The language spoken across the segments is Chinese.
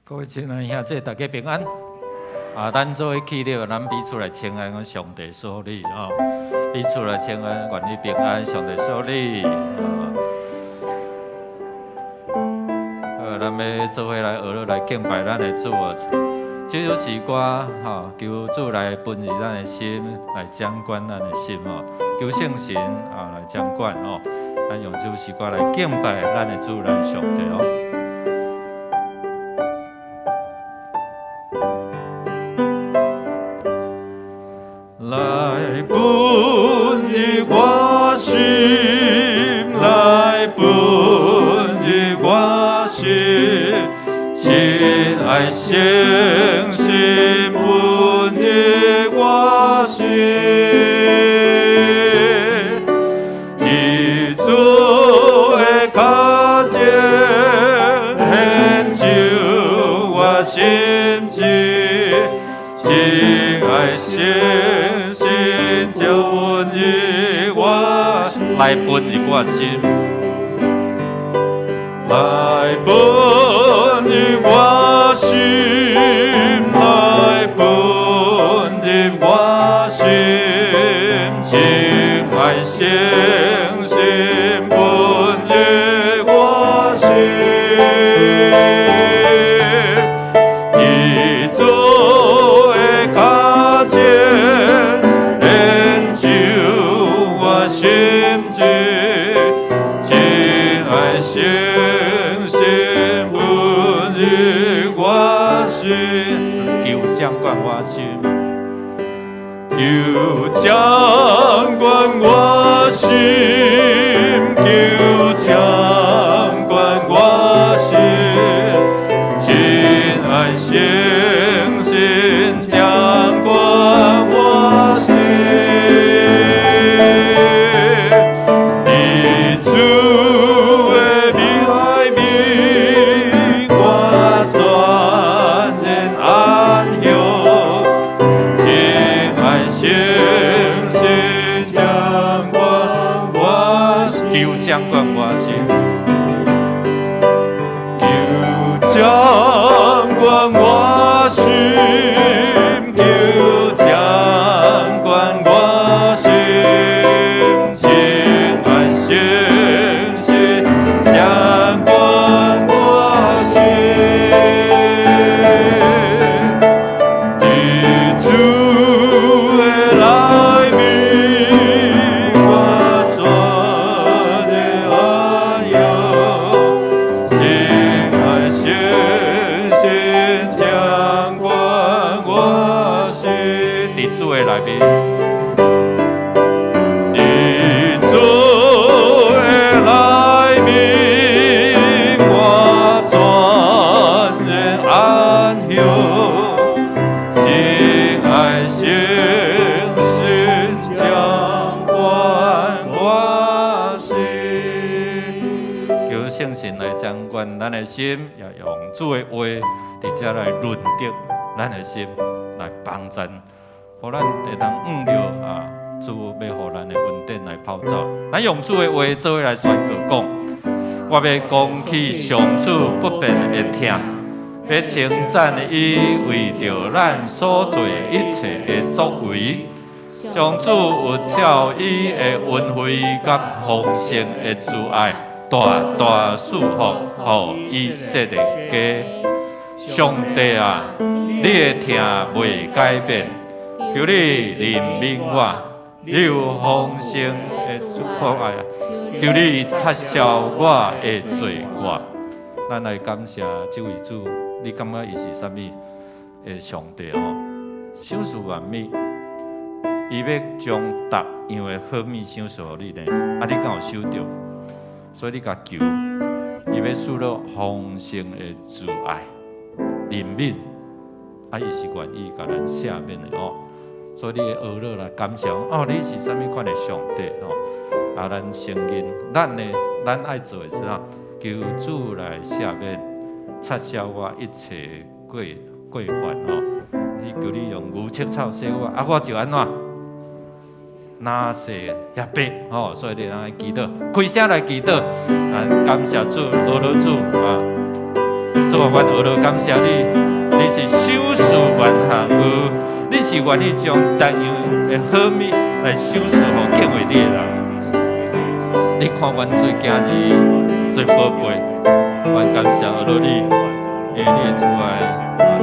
各位亲爱兄弟，大家平安。咱做伙起立，咱彼此来请安，讲上帝所礼吼，彼此来请安，愿你平安，上帝所礼。咱要做伙来学来敬拜咱的主。这首诗歌求主来分治咱的心，来掌管咱的心哦。求圣神来掌管哦。咱用这首诗歌来敬拜咱的主，咱上帝哦。来分治我心，来分治我心，亲爱圣神分治我心，以主的脚前献就我心志，亲爱圣。来分治我心，来分治我心，来分治我心，亲爱圣神分治我心，以主的脚前献就我心。掌管我心，求掌管我心，求掌管我心，亲爱圣神掌管我心，以主的名来名，我全然安息。掌管我心，求掌管我心，求掌管我心，亲爱圣神掌管我心，以主的来名，我主的来宾，你主的来宾，我全然安息，亲爱圣神掌管我心，求圣神来掌管咱的心，也用主的话，直接来润泽咱的心，来帮咱。互咱会当悟着主要互咱的恩典来跑走。咱用主的话做伙来宣告讲：我要讲起上主不变的疼，要称赞伊为着咱所做一切的作为。上主有照伊的恩惠甲丰盛的慈爱，大大赐福互以色列家。上帝啊，你的疼袂改变。求你怜悯我，你有丰盛的祝福爱，求你撤销我的罪过。咱来感谢这位主，你感觉伊是啥物的上帝哦？赏赐完美，伊要将逐样的好物赏赐予你呢。你敢有收到？所以你甲求，伊要赐落丰盛的慈爱、怜悯，伊是愿意甲咱赦免的哦。所以你会学落来感谢你是啥物款的上帝哦？咱承认咱爱做的是求主来赦免，撤销我一切过犯哦。伊求你用牛切草洗我，我就安怎？那些也白哦，所以你来祈祷，开声来祈祷，感谢主，阿罗主主啊，阮学了感谢你，你是修饰万行有，你是愿意将各样的好物来修饰予敬畏你的人。你看阮最惊日、最宝贝，阮感谢学了你，因为你的主爱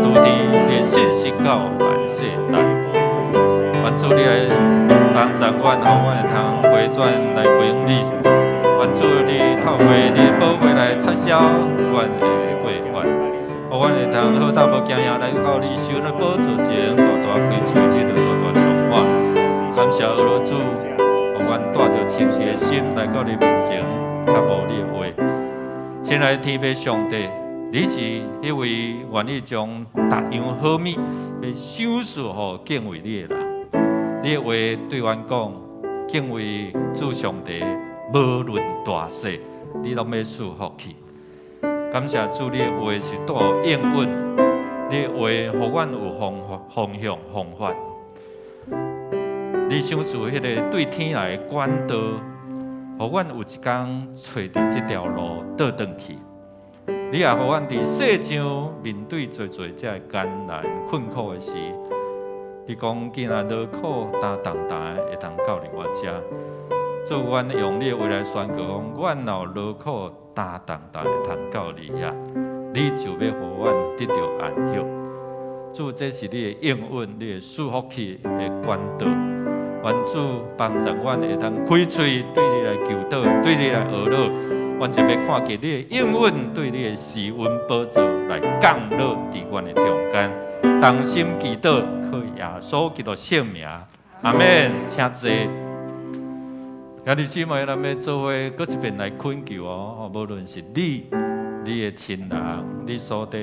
拄伫你的信息到万世代。愿主你来帮助阮，让阮会通回转来归向你。愿主你透过你的宝贝来撤销阮的过犯，让阮会通好大无惊讶来到你手的宝座前，大大开嘴，迄个大大讲话。感谢阿罗主，让阮带着清洁的心来到你面前，较无你的话。亲爱的天父上帝，你是迄位愿意将各样好物来赏赐予敬畏你的人。你的话对阮讲，敬畏主上帝，无论大小，你拢要赐福气。感谢主，你的话是带有应允，你的话予阮有方向、方法。你赏赐迄个对天来的管道，予阮有一天找到这条路倒转去。你也予阮伫世上面对做这艰难困苦的事。你讲，既然劳苦担重担会通到你我遮，做阮用你的话来宣告讲，阮若劳苦担重担会通到你遐，你就要予阮得到安息。主，这是你的应允，你的赐福气的管道。愿主帮助阮会通开嘴对你来求祷，对你来学乐。阮就要看见你的应允，对你的施恩宝座来降落伫阮的中间。同心祈祷，靠耶稣基督圣名，阿门。请坐。兄弟姊妹，咱要做伙搁一遍来恳求哦。无论是你的亲人，你所在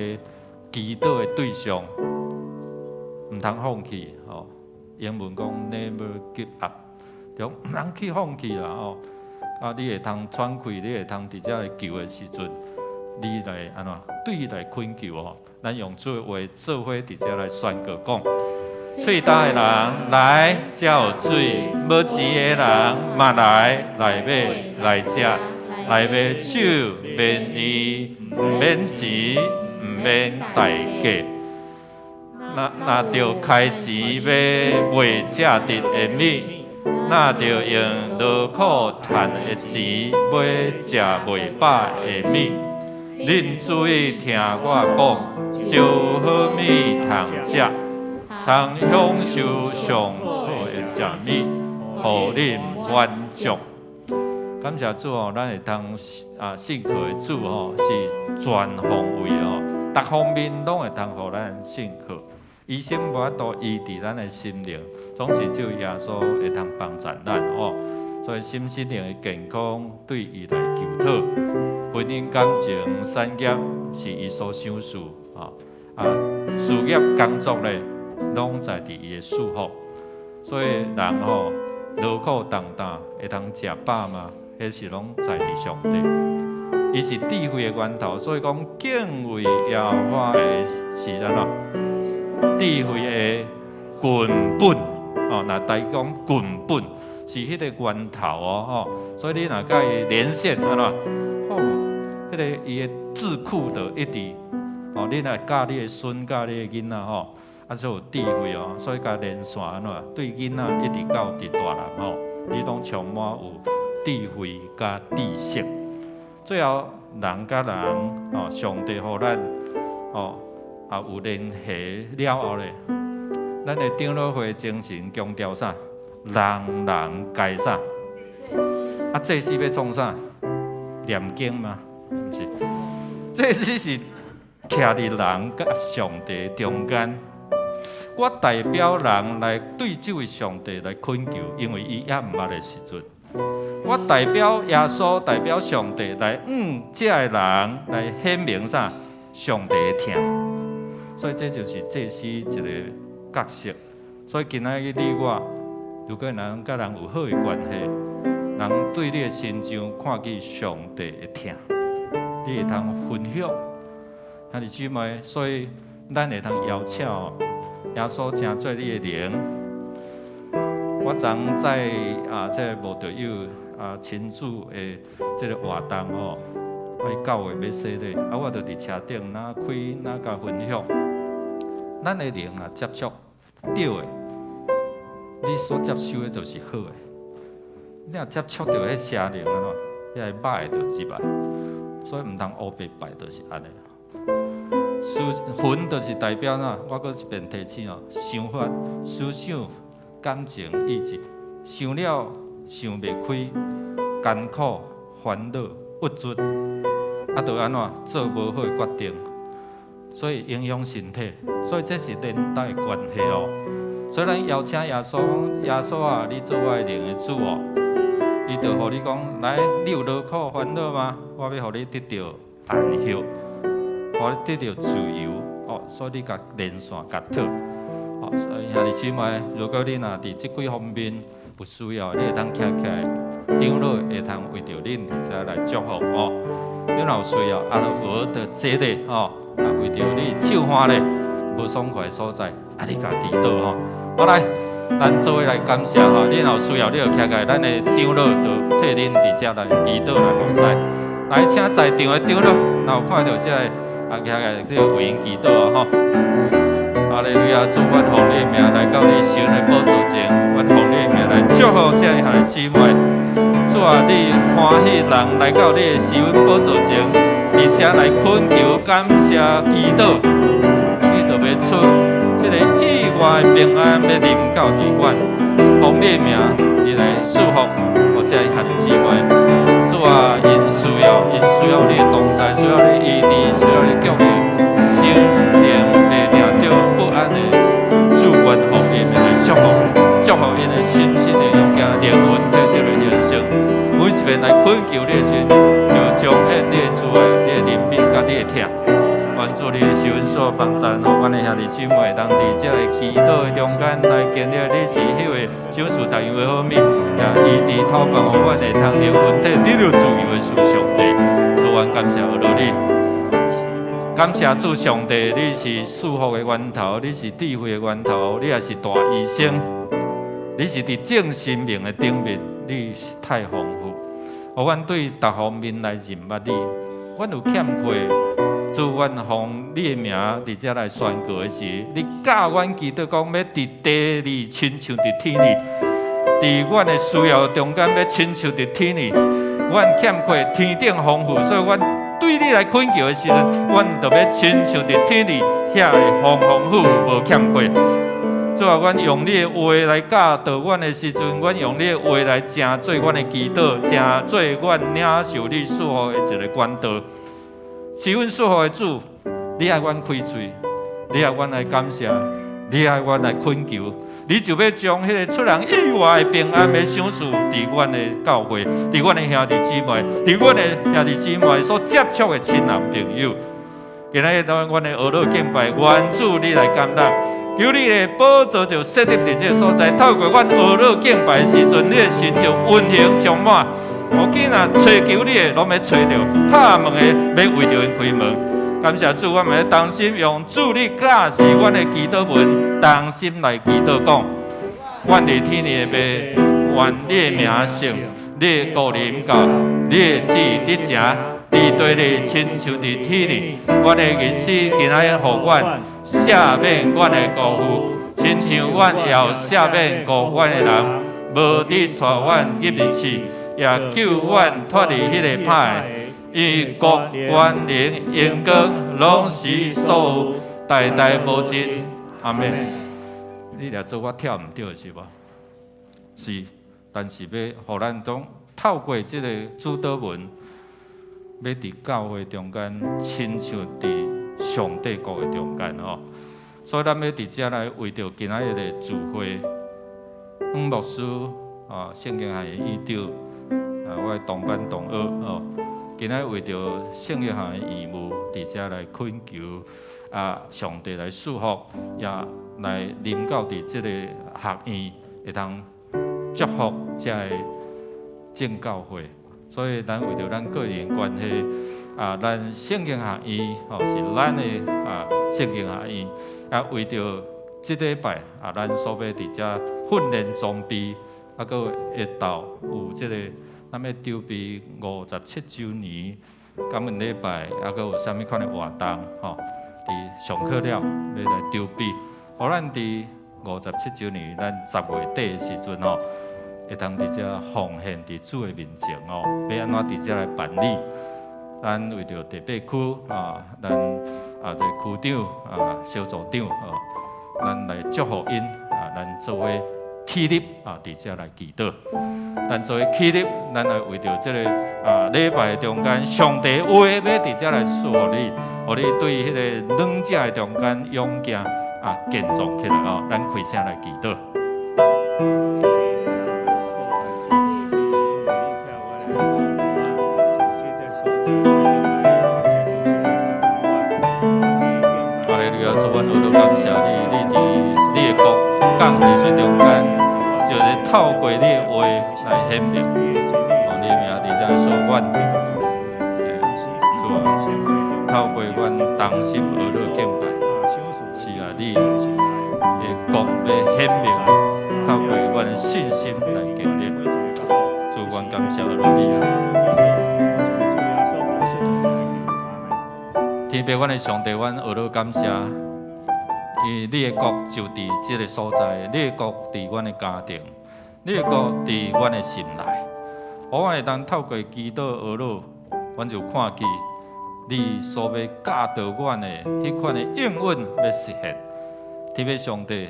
祈祷的对象，唔通放弃哦。英文讲 never give up， 就唔通去放弃啦哦。啊，你会通喘气，你会通伫遮来求的时阵，你来安怎对伊来恳求哦。咱用主的话做伙伫遮来宣告讲：喙焦的人来照水，无钱的人嘛来买来食，来买酒免烟，唔免钱，唔免代价。那着开钱买价值的物，那着用劳苦赚的钱买食袂饱的物。恁注意听我讲，就好物通食，通享受上好的食物，互恁满足。感谢主哦，咱会通信靠的主哦，是全方位哦，各方面拢会通互咱信靠。医生无法度医治咱的心灵，总是只有耶稣会通帮助咱哦。所以心灵的健康对伊来求讨，婚姻感情、产业是伊所赏赐事业工作咧，拢在伫伊的祝福。所以人吼劳苦重担会通食饱嘛，迄是拢在伫上帝。伊是智慧的源头，所以讲敬畏耶和华的是安怎？智慧的根本哦，那台讲根本是迄个源头哦，所以你若甲伊连线安怎？迄个伊的智库的一直哦，你若教你的孙教你的囡仔吼，就有智慧哦，所以甲连线安怎？对囡仔一直到伫大人吼，你拢充满有智慧甲知识。最后人甲人哦，上帝互咱哦。有联系了后咧，咱的长老会精神强调啥？人人该啥？祭司要创啥？念经吗？不是，祭司是徛伫人甲上帝中间。我代表人来对这位上帝来恳求，因为伊也毋捌的时阵，我代表耶稣，代表上帝来这个人来显明啥？上帝的疼。所以这就是祭司一个角色。所以今仔日你我，如果人甲人有好的关系，人对你的心上看见上帝的疼，你会通分享。兄弟姊妹，所以咱会通邀请耶稣成做你的灵。我昨在这无着有亲子的这个活动哦，我9月要洗礼，我就伫车顶哪开哪甲分享。咱的灵啊，接触对的，你所接收的就是好的。你若接触到迄邪灵啊喏，遐歹的就入来，所以毋通乌白拜，就是安尼。魂就是代表哪？我搁一遍提醒哦，想法、思想、感情、意志，想了想袂开，艰苦、烦恼、郁卒，啊，就安怎做无好的决定，所以影响身体，所以这是连带关系哦。所以咱邀请耶稣，耶稣啊，你做我的灵的主哦，伊就互你讲，来，你有劳苦烦恼吗？我要互你得到安息。互你得到自由哦，所以你甲连线甲讨哦。所以兄弟姊妹，如果你若伫即几方面有需要，你会当徛起来，长老会通为着恁伫遮来祝福哦。你若有需要，啊，我的这个哦，啊，为着你手欢咧无爽快的所在，啊，你甲祈祷哦。好来，咱做伙来感谢吼。你若有需要，你就徛起来，咱的长老就替恁伫遮来祈祷来服侍。来，请在场的长老，若有看到这个。啊，今日这个为因祈祷啊，吼！哈利路亚，主，阮奉你的名来到你神的宝座前，阮奉你的名来祝福这一下的姊妹。主啊，你欢喜人来到你的神宝座前，而且来恳求、感谢、祈祷，你就要出迄个意外的平安，要临到伫阮。奉你的名，你来祝福我这一下的姊妹。主啊，因需要你的同在，需要你医治，需要你救你心灵袂定着不安的主愿福音来祝福因的心的勇敢灵魂得到了人生。每一遍来恳求你的时，就彰显你的主爱、你的怜悯甲你的疼。愿主你的手恩所帮助，互阮的兄弟姊妹当伫这个祈祷的中间来建立你是迄位手术大用的好命，也医治透放，互阮会通灵魂体得到自由的属上帝。主，阮感谢落你，感谢主上帝，你是祝福的源头，你是智慧的源头，你也是大医生，你是伫正生命的顶面，你是太丰富，互阮对逐方面来认捌你，阮有欠缺。主，阮奉你的名伫遮来宣告的是，你教阮祈祷讲，要伫地里亲像伫天里，伫阮的需要中间要亲像伫天里。阮欠缺天顶丰富，所以阮对你来恳求的时阵，阮就要亲像伫天里，遐会丰丰富富无欠缺。主啊，阮用你的话来教导阮的时阵，阮用你的话来成做阮的祈祷，成做阮领受你祝福的一个管道。是阮祝福的主，你爱阮开嘴，你爱阮来感谢，你爱阮来恳求，你就要将迄个出人意外的平安的赏赐伫阮的教会，伫阮的兄弟姊妹，伫阮的兄弟姊妹所接触的亲人朋友。今日当阮的俄罗敬拜，愿主你来感动，求你的宝座就设立伫这个所在，透过阮俄罗敬拜的时阵，你的心就运行充满。我今仔找求你的，拢要找到；拍门的，要为着因开门。感谢主，我们要同心用主你教示阮的祈祷文，同心来祈祷讲：阮伫天里的爸，愿你的名圣，你的国临到，你的旨意伫成，你对你亲像伫天里。阮的日子今仔互阮赦免阮的过负，亲像阮也赦免过阮的人，无伫带阮入入去。也救阮脱离迄个歹，伊国权能荣光拢是所有代代无尽。阿门。你来做我跳唔对是无？是，但是要互咱总透过这个主祷文，要伫教会中间亲像伫上帝国的中间哦。所以咱要伫遮来为着今仔日的聚会，牧师啊，圣经学院院长。我的同班同学哦，今仔为着圣约翰的义务，伫遮来恳求上帝来祝福，也来临到伫这个学院，会通祝福这个正教会。所以咱为着咱个人关系咱圣经学院是咱的圣经学院，为着这礼拜咱所要伫遮训练装备，搁会到有这个。咱要筹备57周年感恩礼拜，还阁有啥物款的活动吼？伫上课了要来筹备，互咱伫57周年，咱10月底的时阵吼，会当伫遮奉献伫主的面前哦，要安怎伫遮来办理？咱为着第8区啊，咱这区长啊、小组长哦，咱来祝福因啊，咱作为起立啊，伫遮来祈祷。咱作为起立，咱来为着这个礼拜中间，上帝话要伫遮来说互你，互你对迄个软者的中间勇健健壮起来哦。咱开声来祈祷。哈利路亚！主，我都感谢你的国降临在中间，就是透过你的话来显明，你的名伫遮所愿。主啊，透过阮同心而乐敬拜，是啊，你的国要显明，透过阮的信心来经历。主，阮感谢你。天父，阮的上帝，阮学了感谢，因为你的国就伫这个所在，你的国伫阮的家庭，你的国伫阮的心内。我会当透过祈祷学了，阮就看见你所要教导阮的迄款的应允要实现。天父上帝，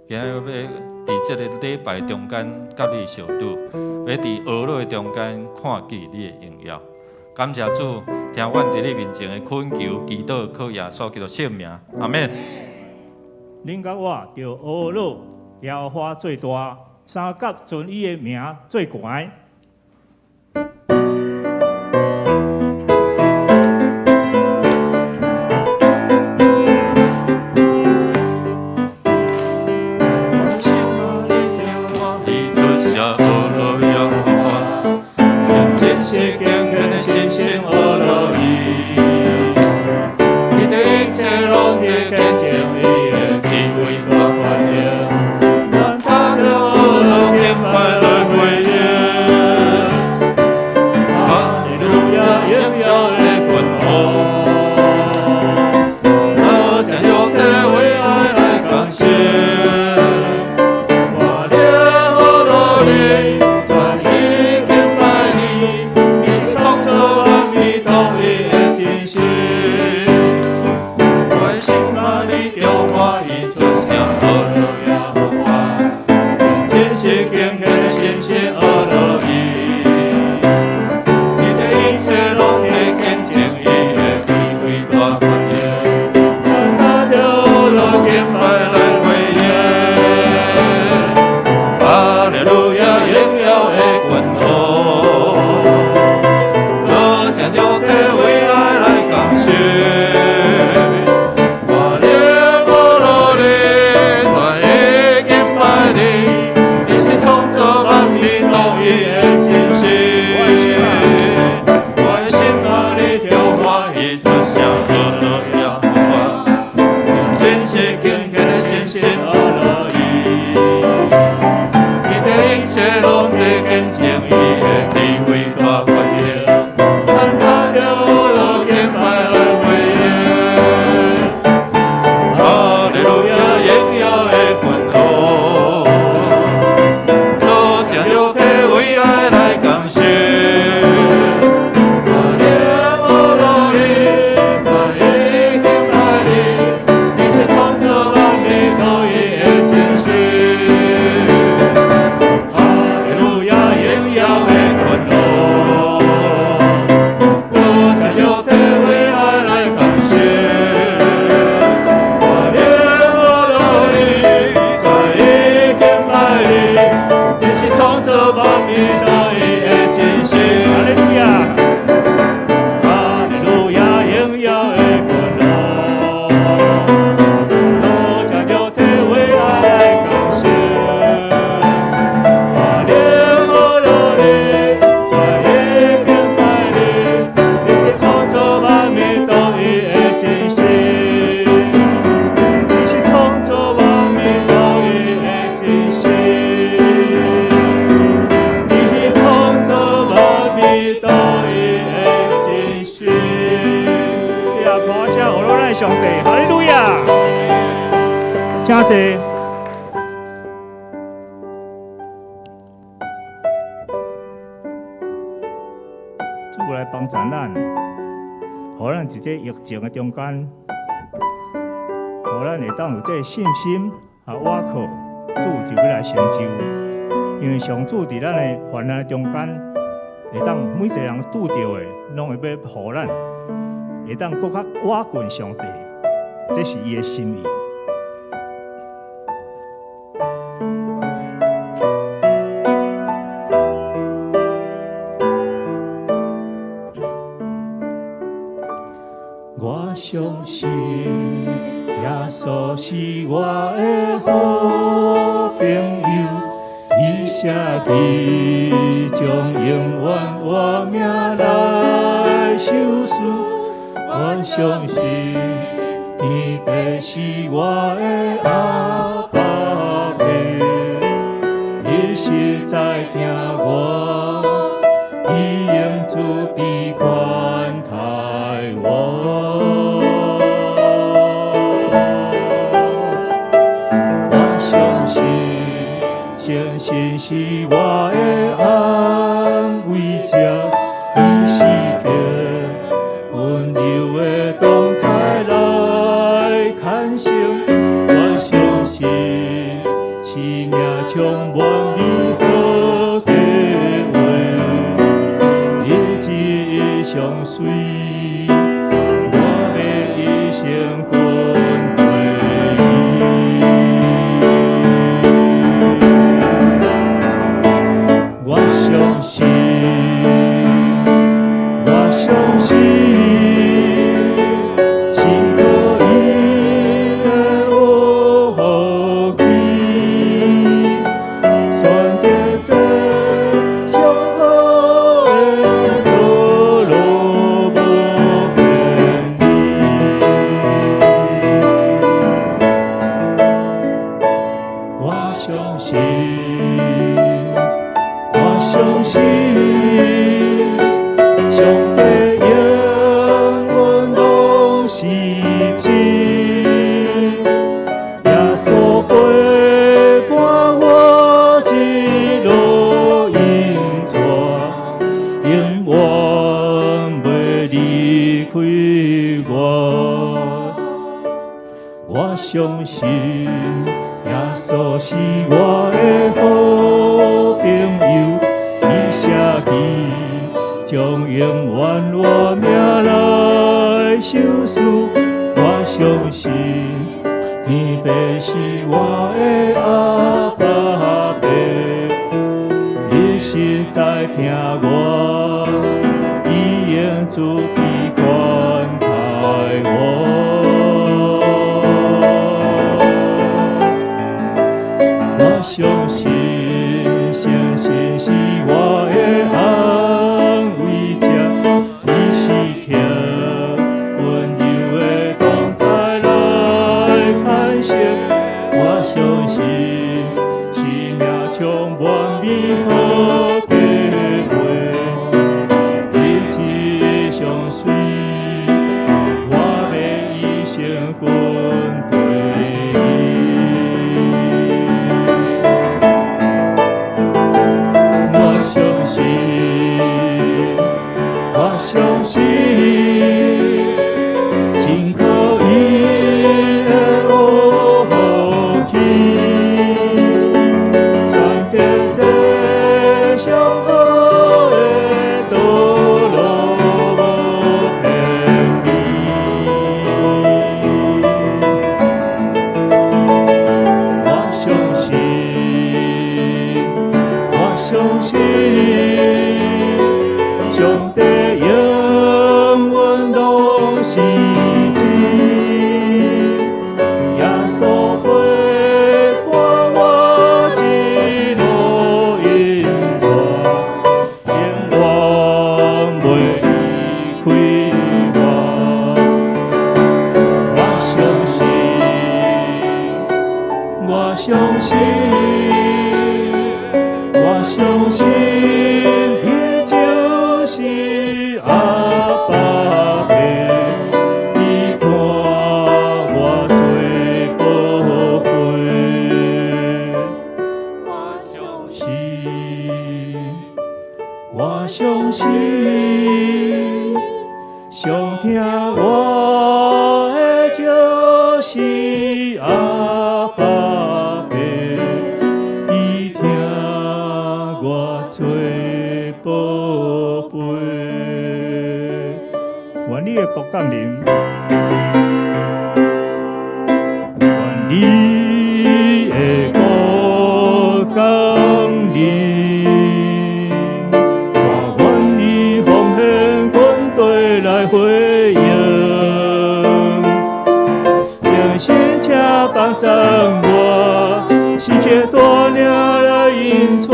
今日要伫这个礼拜中间甲你相拄，要伫学了中间看见你的荣耀。感谢主，听阮伫你面前的恳求、祈祷，靠耶稣基督圣名，阿免。恁甲我着学了，耶和华最大，三甲尊伊的名最悬。道义的精神。歌声欧罗咱上帝，哈利路亚！请坐。主来帮助咱，互咱伫这疫情的中间，互咱会当有这信心和倚靠，主就要来成就。因为上主伫咱的患难中间，会当每一个人拄到的，拢会要互咱，会当更较倚近上帝，这是伊的心意。我相信耶稣是我的好朋友，伊舍己将永远我命来受死。我相信天父是我的阿爸爸，伊实在听我，伊用慈悲款待我。相信是我的安慰者，伊是凭温柔的同在来看成。我相信生命充满美好计划，日子相随，我要一生跟对。相信，心可以的我去，选择这上好的道路无偏离。我相信，我相信。上帝永远拢是真，耶稣陪伴我一路引带，永远袂离开我。我相信耶稣是我的好朋友，伊舍己。将永远我命来受死，我相信天父是我的阿爸爸，伊实在听我，伊用慈悲款待我。我相信，相信是我的安慰者，伊是凭温柔的同在来看成。我相信生命充满美好计划，日子相随，我要一生跟对。相信，心可以的好去，选择这上好的道路无偏离。我相信，我相信。上帝永远拢是真，耶稣陪伴我一路引带，永远袂离开我。我相信，我相信。是阿爸爸，的国降临，愿你的国降临，我愿意奉献军队来回应，诚心请帮助我，世界大领来引带，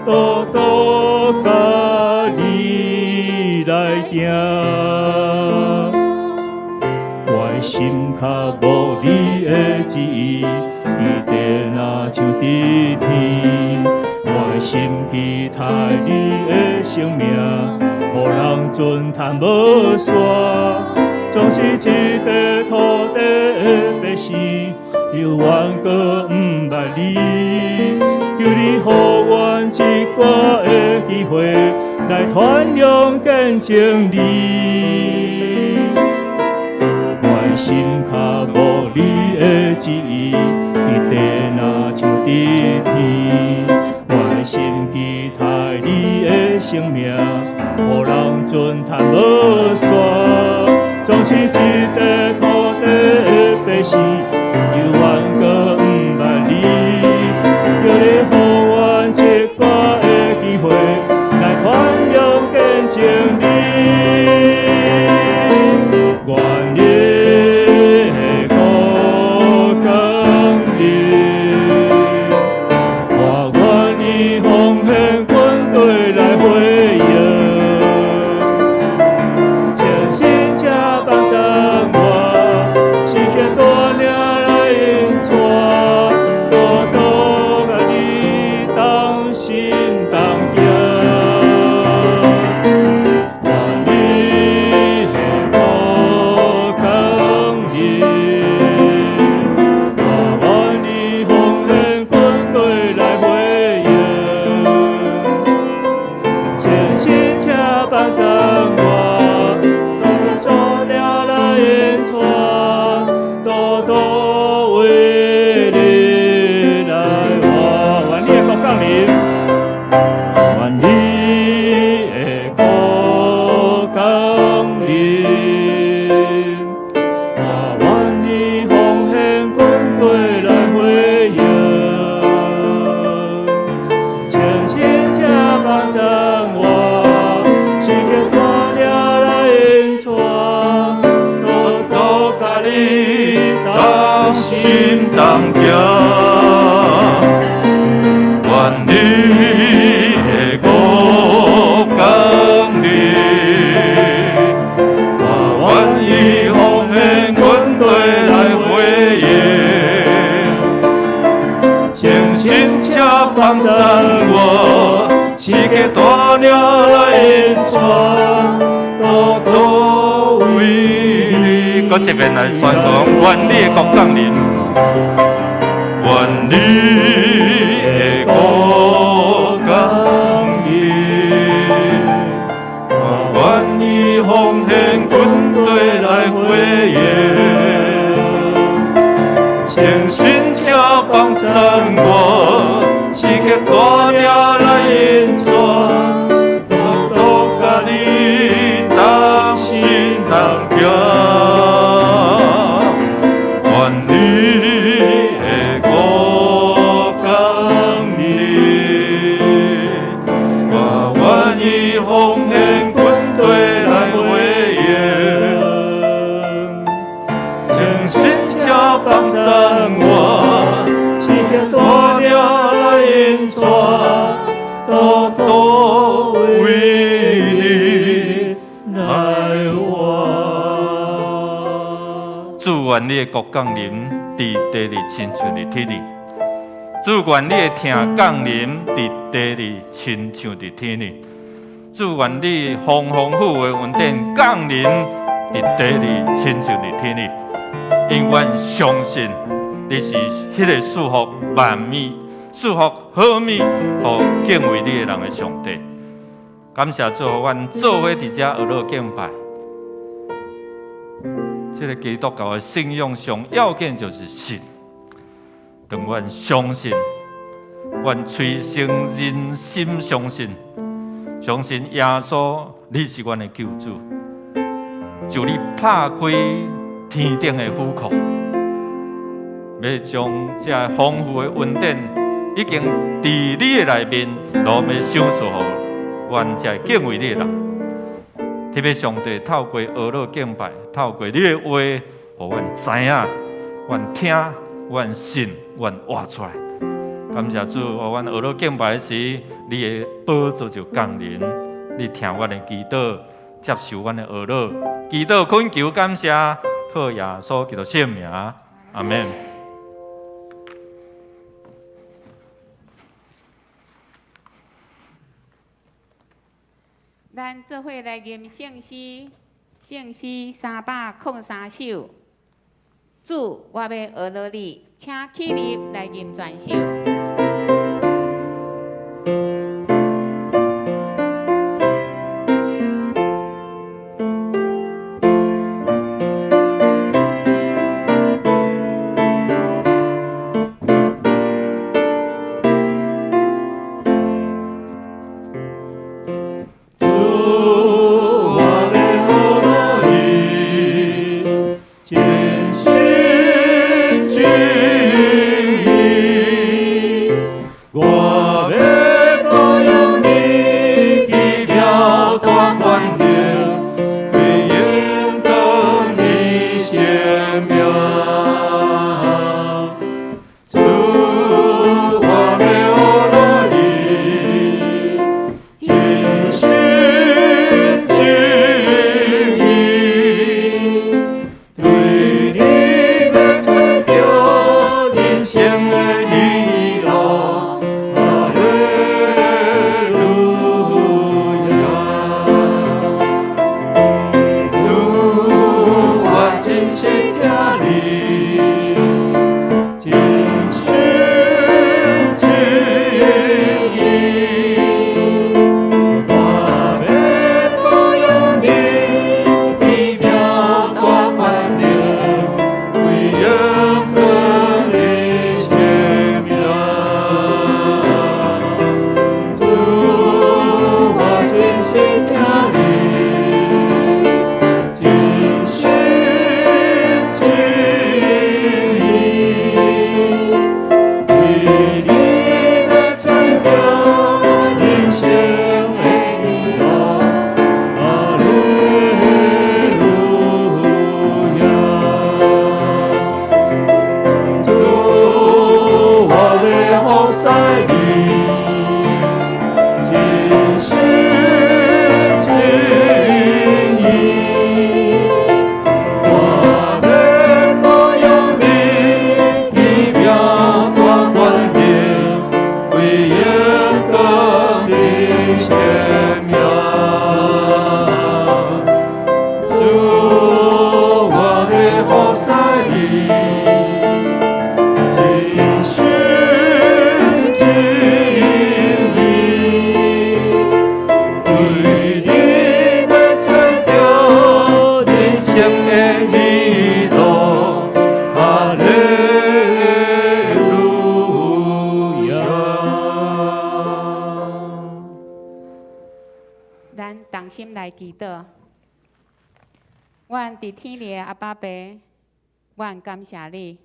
多多甲你来行。我的心较无你的旨意，伫地若像伫天。我的心期待你的生命，予人尊叹无煞。总是一块土地的百姓，犹原搁毋捌你。求你予阮一寡的机会，来传扬见证你。我的心较无你的旨意，伫地若像伫天。我的心期待你的生命，予人尊叹无煞。总是一块土地的百姓，犹原搁毋捌你。求你予阮一寡的机会，来传扬见证你。愿你的国降临，我愿意奉献军队来回应，诚心请帮助我，世界大领来引带，多多甲你同心同行。愿你的国降临，我愿意奉献军队来回应，诚心请帮助我，世界大领来引带，多多为你来活。愿你的国降临，愿你的国降临，我愿意奉献军队来回应，诚心请帮助我，世界大领来引带，多多甲你同心同行。愿你的国降临，我愿意奉献军队来回应，诚心请帮助我，世界大领来引带，多多为你。搁一遍来宣讲，愿你的国降临，愿你的国降临，我愿意奉献军队来回应，诚心请帮助我，世界大领来引带，多多甲你同心同行。愿你的国降临，我愿意奉献军队来回应，诚心请帮助我，世界大领来引带，多多为你来活。主愿你的国降临，伫地里亲像伫天里；主愿你的听降临，伫地里亲像伫天里；主愿你丰丰富的恩典降临，伫地里亲像伫天里。因阮相信你是迄个赐福万米、赐福好米，互敬畏你的人的上帝。感谢主，阮做伙伫遮学乐敬拜。这个基督教的信仰上要件就是信，让阮相信，阮随心人心相信，相信耶稣你是阮的救主。就你拍开天顶的府库，要将这丰富的恩典已经伫你的内面，都要享受予阮这敬畏你的人。特别上帝透过俄罗敬拜，透过你的话，互阮知影，阮听，阮信，阮活出来。感谢主，互阮俄罗敬拜时，你的宝座就降临，你听阮的祈祷，接受阮的俄罗祈祷，恳求感谢，靠耶稣基督圣名，阿门。咱做伙来吟圣诗，圣诗303首。主，我要学落你，请起立来吟全首。阮伫天里的阿爸爸，阮感谢你。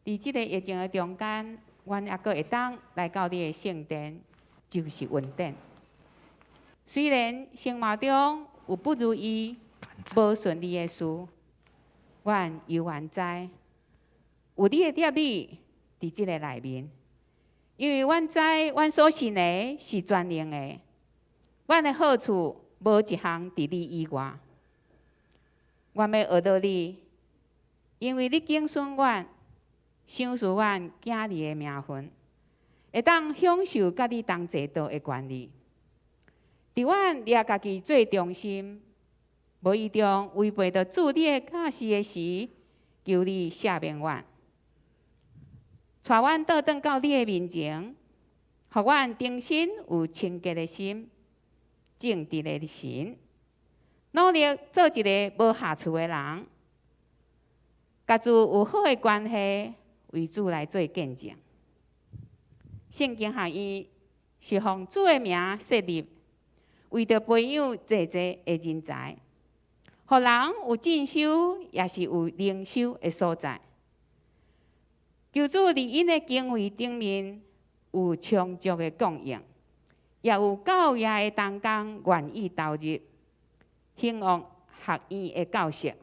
伫即个疫情的中间，阮还阁会当来到你的圣殿，就是恩典。虽然生活中有不如意、无顺利的事，阮犹原知有你的贴理伫即个内面，因为阮知阮所信的是全能的，阮的好处无一项伫你以外。阮要学到你，因为你敬顺阮，享受阮囝儿的名分，会当享受甲你同齐道的权利。伫阮掠家己最忠心，无意中违背着主你的教示的时，求你赦免阮，带阮倒转到你的面前，互阮重新有清洁的心、正直的心。努力做一个无下厝的人，甲主有好的关系，为主来做见证。圣经学院是奉主的名设立，为着培养济济的人才，互人有进修，也是有灵修的所在。求主伫因的经费顶面有充足的供应，也有教业的同工愿意投入，兴旺学院的教室。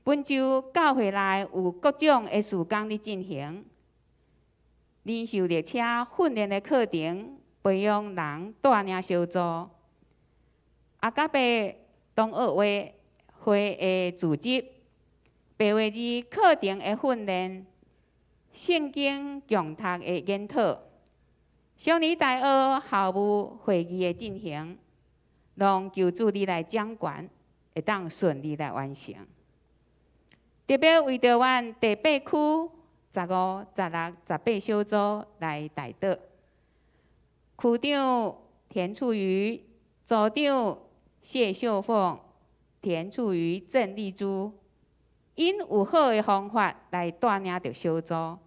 本周教会内有各种的事工伫进行，领袖列车训练的课程，培养人带领小组。阿甲伯同学会的组织，白话字课程的训练，圣经强读的研讨，小年大学校务会议的进行，拢求主你来掌管，会当顺利来完成。特别为着阮第8区15、16、18小组来代祷，区长田处瑜、组长谢秀凤、田处瑜、郑丽珠，因有好的方法来带领着小组，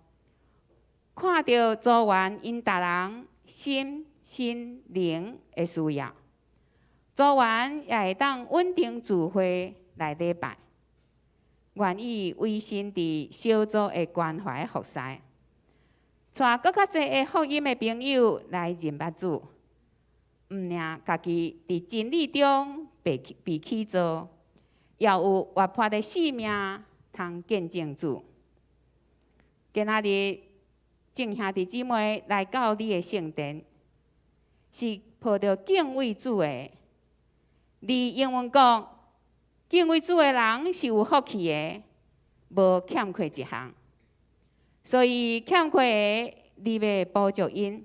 看到组员因逐人心灵的需要，组员也会当稳定聚会来礼拜。愿意为神伫小组的关怀服侍，带更较侪的福音的朋友来认捌主，毋领家己伫真理中被起造，也有活泼的生命通见证主。今仔日众兄弟姊妹来到你的圣殿，是抱着敬畏主的。你英文讲。敬畏主的人是有福气的，无欠缺一项。所以欠缺的，你要补足因；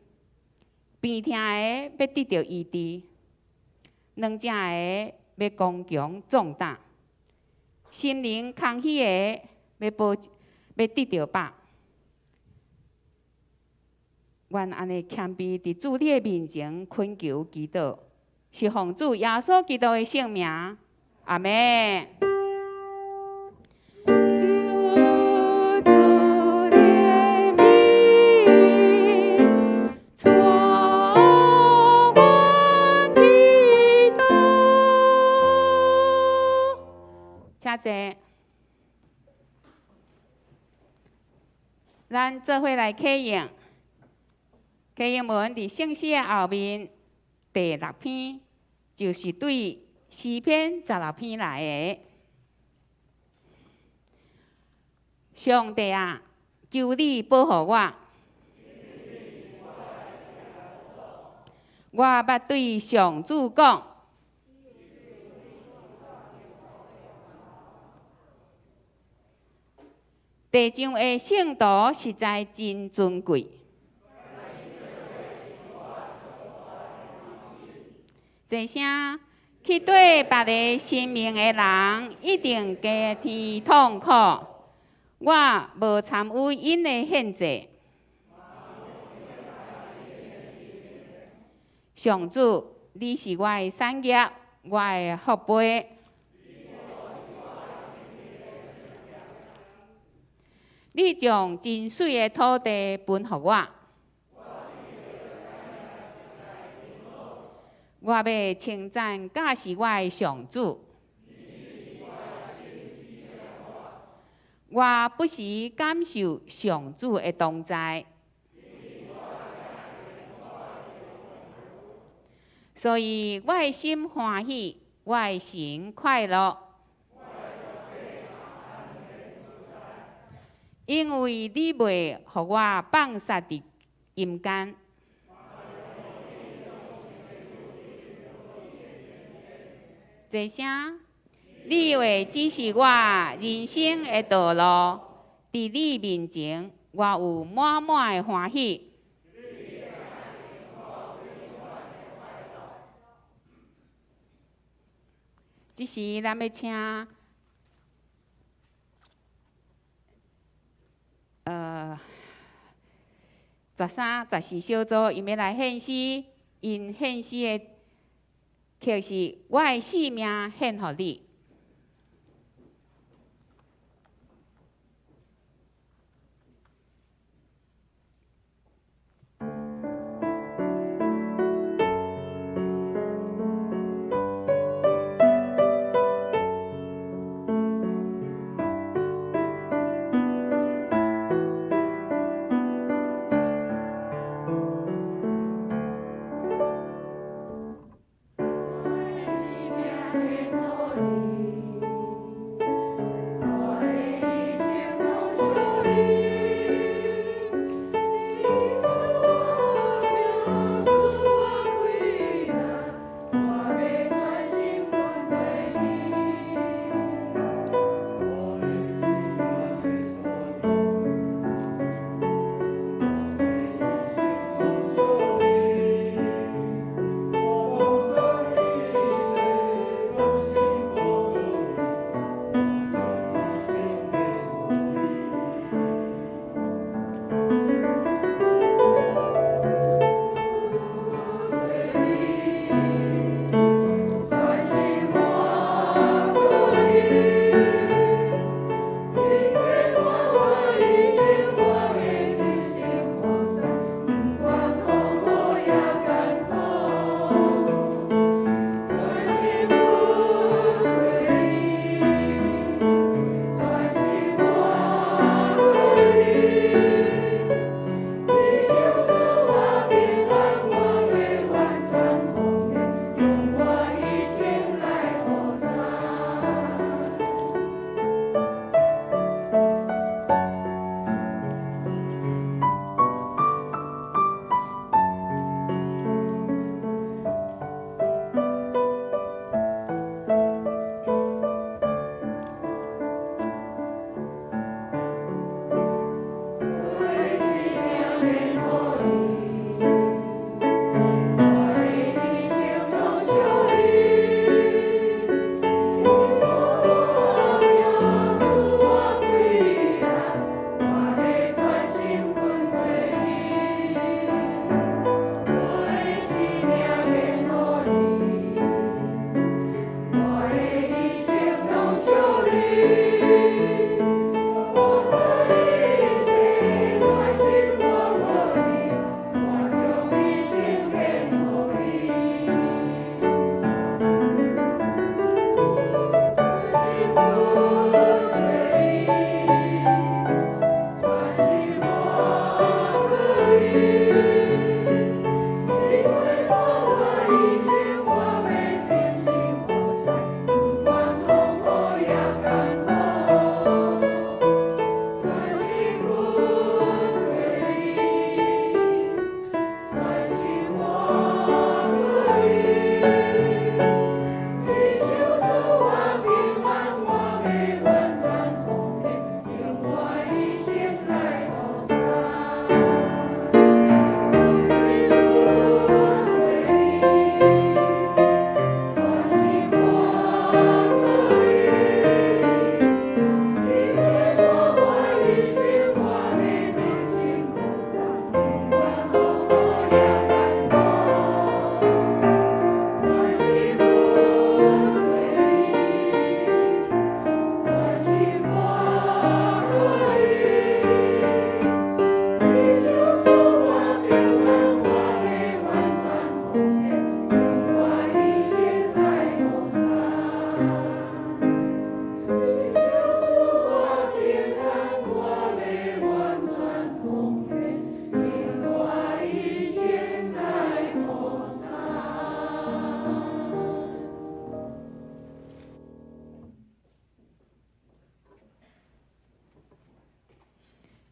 病痛的要得到医治；软正的要刚强壮大；心灵空虚的要得到饱。愿安尼谦卑伫主你的面前恳求祈祷，是奉主耶稣基督的圣名。阿妹，请坐。咱做伙来启应，启应文伫圣诗的后面第6篇，就是对。诗篇16篇来的，上帝啊，求你保护我。我捌对上主讲，地上的圣徒实在真尊贵。这声。去对别个生命的人，一定加添痛苦。我无参与因的限制。上主，你是我的产业，我的福杯。你将真水的土地分予我。我要称赞驾是我的上主。我不时感受上主的同在，所以我的心欢喜，我的心快乐，因为你袂予我放撒伫阴间。这声，你会指示我人生的道路，伫你面前，我有满满的欢喜。这时，咱要请13、14小组，因要来献诗，因献诗的。就是我的性命献予你。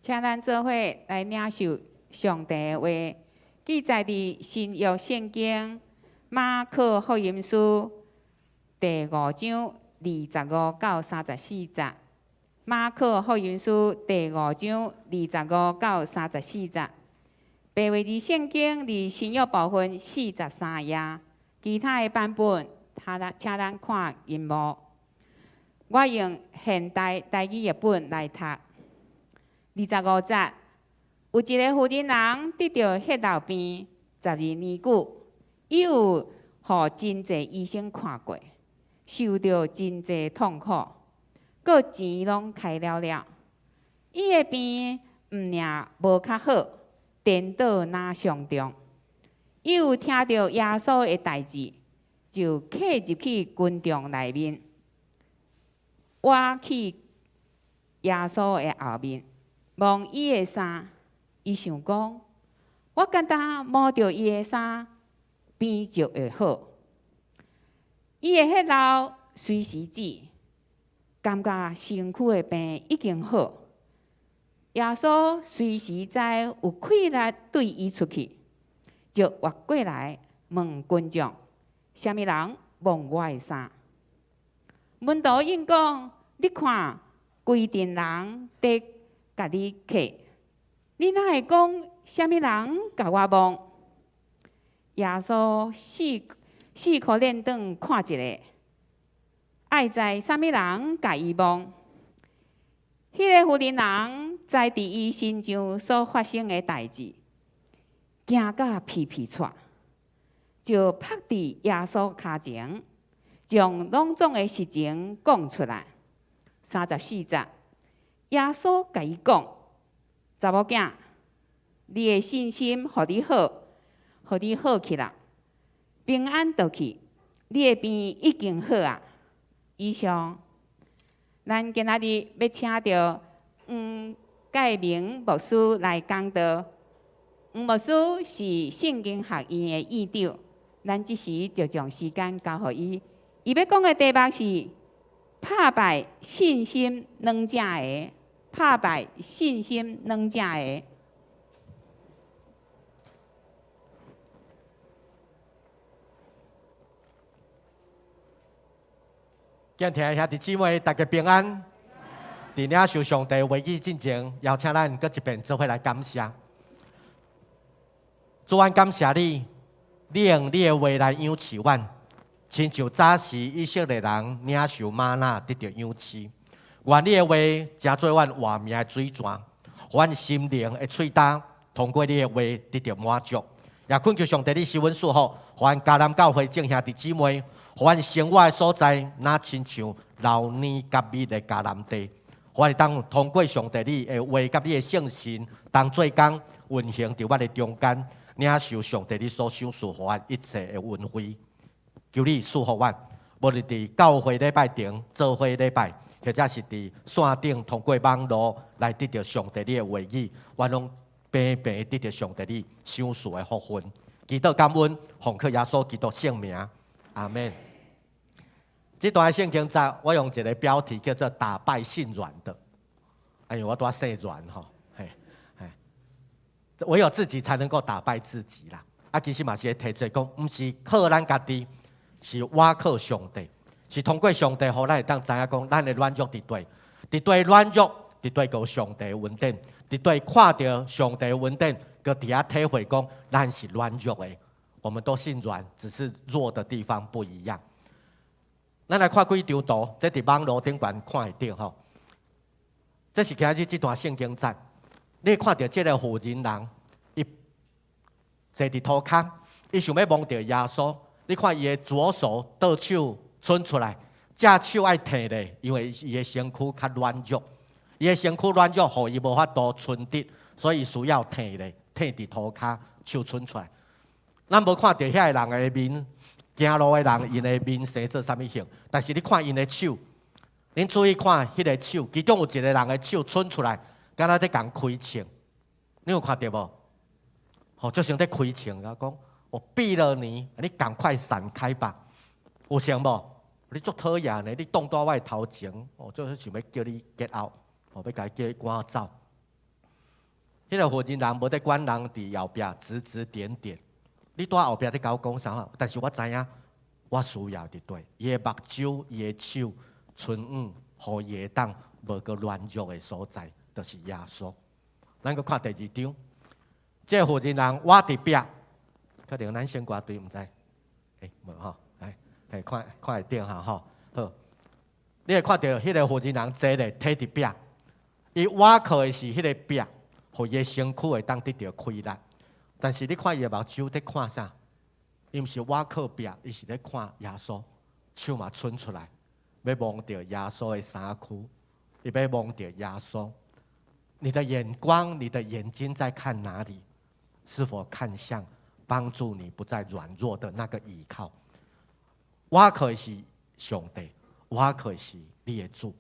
请咱做伙来领受上帝的话，记载伫新约圣经马可福音书第5章25到34节。马可福音书第5章25到34节。白话字圣经伫新约部分43页，其他的版本，请咱看荧幕。我用现代台语译本来读。25节，有一个妇人人得到血漏病12年久，伊有互真济医生看过，受到真济痛苦，各钱拢开了。伊的病毋领无较好，颠倒若上重。伊有听到耶稣的代志，就刻入去群众内面，挖去耶稣的后面。摸伊的衫，伊想讲：我简单摸着伊的衫，病就会好。伊的血流随时止，感觉身躯的病已经好。耶稣随时知有气力对伊出去，就活过来问群众：啥物人摸我的衫？门徒应讲：你看，规阵人伫甲你客，你哪会讲啥物人甲我摸？耶稣四颗脸转看一下，爱知啥物人甲伊摸？迄个妇人人知伫伊身上所发生的代志，惊甲屁屁喘，就趴伫耶稣骹前，将拢总的实情讲出来。34节。耶稣甲伊讲：“查某囝，你的信心互你好，互你好起来，平安倒去，你的病已经好啊。”以上，咱今仔日要请到介明牧师来讲道。牧师是圣经学院的院长，咱即时就将时间交互伊。伊要讲的题目是拍败信心软正的。拍败信心软正的。敬听兄弟姊妹，大家平安。伫领受上帝话语进前，邀请咱搁一遍做伙来感谢。主，阮感谢你，你用你的话来养饲阮，亲像早时以色列人领受玛纳得到养饲。愿你的话成做阮活命的水泉，阮心灵的喙焦，通过你的话得到满足。也恳求上帝你施恩赐福，阮迦南教会众兄弟姊妹，阮生活的所在，若亲像留年甲美的迦南地，我哋当通过上帝你的话甲你的圣心，当做工运行伫我哋中间，领受上帝你所赏赐互我一切的恩惠。求你赐福我，无论伫教会礼拜顶、做会礼拜，或者是伫线顶通过网络来得到上帝你的话语，我拢平平得到上帝你赏赐的福分。祈祷感恩，奉靠耶稣基督圣名，阿门。这段圣经节，我用一个标题叫做"打败性软的"，哎呦，我多性软吼，嘿，嘿，唯有自己才能够打败自己啦。啊，其实嘛是提出讲，不是靠咱家己，是我靠上帝，是通过上帝，互咱会当知影讲，咱的软弱伫对，伫对软弱，伫对有上帝的恩典，伫对看到上帝的恩典，佮伫遐体会讲，咱是软弱的，我们都性软，只是弱的地方不一样。咱来看几张图，这伫网络顶悬看会到吼。这是今日这段圣经节，你看到这个妇人人，伊坐伫涂骹，伊想要摸到耶稣。你看伊的左手倒手伸出来，只手爱摕咧，因为伊的身躯较软弱，伊的身躯软弱，互伊无法度伸直，所以需要摕咧，摕伫涂骹，手伸出来。咱无看到遐个人的面。行路的人，因的面生做啥物形？但是你看因的手，恁注意看迄个手，其中有一个人的手伸出来，敢若在共开枪。你有看到无？吼，就像在开枪啊！讲我毙了你，你赶快闪开吧！有像无？你足讨厌呢！你挡在我头前，我就是想要叫你 get out， 要甲你叫你赶走。迄个妇人人无在管人伫后壁指指点点。你在后壁在甲我讲啥？但是我知影，我需要伫对。伊的目睭、伊的手、唇互伊会当无个软弱的所在，就是耶稣。咱搁看第二张，这个妇人人我伫壁，可能咱先挂对，毋知？无吼，来看会到哈吼。好，你会看到迄个妇人人坐咧，摕伫壁，伊挖靠的是迄个壁，互伊的身躯会当得到开力。但是你看伊的目睭在看啥？伊毋是我靠壁，伊是咧看耶稣，手嘛伸出来，要摸到耶稣的衫躯，伊要摸到耶稣。你的眼光，你的眼睛在看哪里？是否看向帮助你不再软弱的那个依靠？我靠的是上帝，我靠的是你的主。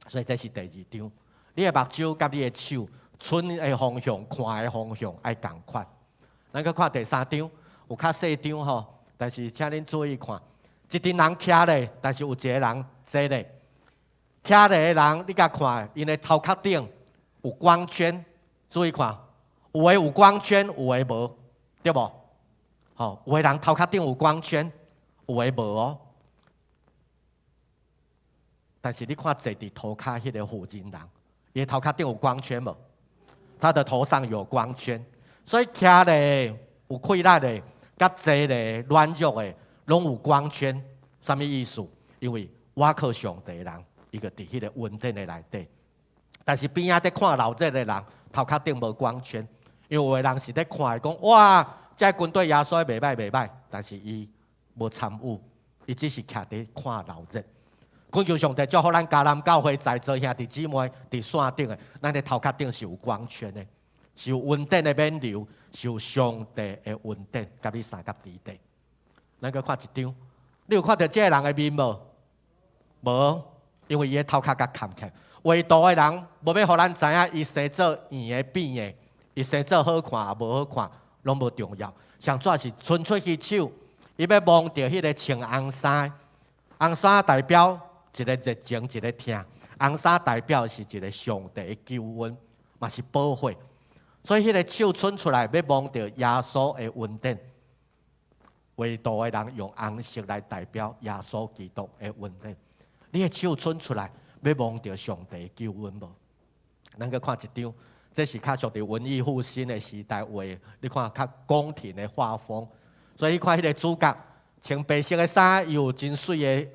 所以这是第二张，你的目睭甲你的手，伸的方向、看的方向爱共款。咱去看第三张，有较细张吼，但是请恁注意看，一群人徛咧，但是有一个人坐咧。徛咧的人，你甲看，因的头壳顶有光圈，注意看，有的有光圈，有的无，对无？吼，有的人头壳顶有光圈，有的无哦。但是你看坐伫涂骹迄个妇人人，伊的头壳顶有光圈无？他的头上有光圈。所以徛咧有气力咧，甲坐咧软弱的，拢有光圈。什么意思？因为我靠上帝的人，伊个伫迄个稳定的内底。但是边仔在看老热的人，头壳顶无光圈。因为有的人是在看讲，哇，这军队耶稣袂歹袂歹，但是伊无参与，伊只是徛伫看老热。恳求上帝祝福咱迦南教会在座兄弟姊妹伫线顶的，咱的头壳顶是有光圈的。是有稳定的免流，是有上帝的稳定，甲你三甲地地。咱去看一张，你有看到这个人的面无？无，因为伊的头壳甲砍起。画图的人无要互咱知影，伊生做圆的变的，伊生做好看也无好看，拢无重要。上主要是伸出去手，伊要摸到迄个穿红衫，红衫代表一个热情，一个疼。红衫代表是一个上帝的救恩，嘛是保护。所以，迄个手伸出来，要摸到耶稣的恩典。画图的人用红色来代表耶稣基督的恩典。你的手伸出来，要摸到上帝的救恩无？咱去看一张，这是较属于文艺复兴的时代画的。你看较宫廷的画风，所以你看迄个主角穿白色的衫，又有真水的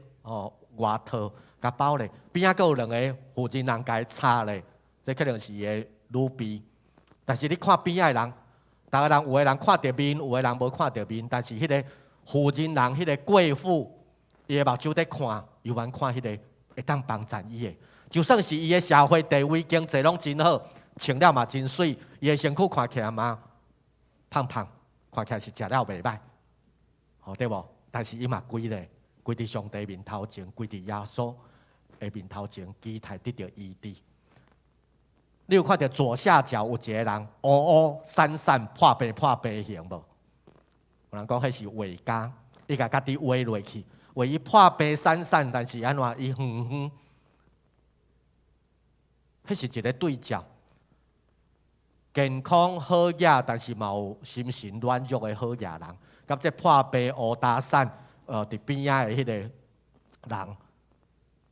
外套，甲包咧。边仔佫有两个妇人人甲伊插咧，这可能是伊的女婢。但是你看边仔的人，大家人有的人看到面，有的人无看到面。但是迄个妇人人，迄个贵妇，伊的目睭在看，犹原看迄个会当帮助伊的。就算是伊的社会地位、经济拢真好，穿了嘛真水，伊的身躯看起来嘛胖胖，看起来是食了袂歹，好对无？但是伊嘛跪咧，跪伫上帝面头前，跪伫耶稣的面头前，期待得到医治。你有看到左下角有一个人乌乌闪闪、破白破白形无？有人讲迄是画家，伊甲家己画落去，画伊破白闪闪，但是安怎伊远远，迄是一个对照。健康好野，但是嘛有心神软弱的好野人，甲这破白乌打伞，伫边仔的迄个人，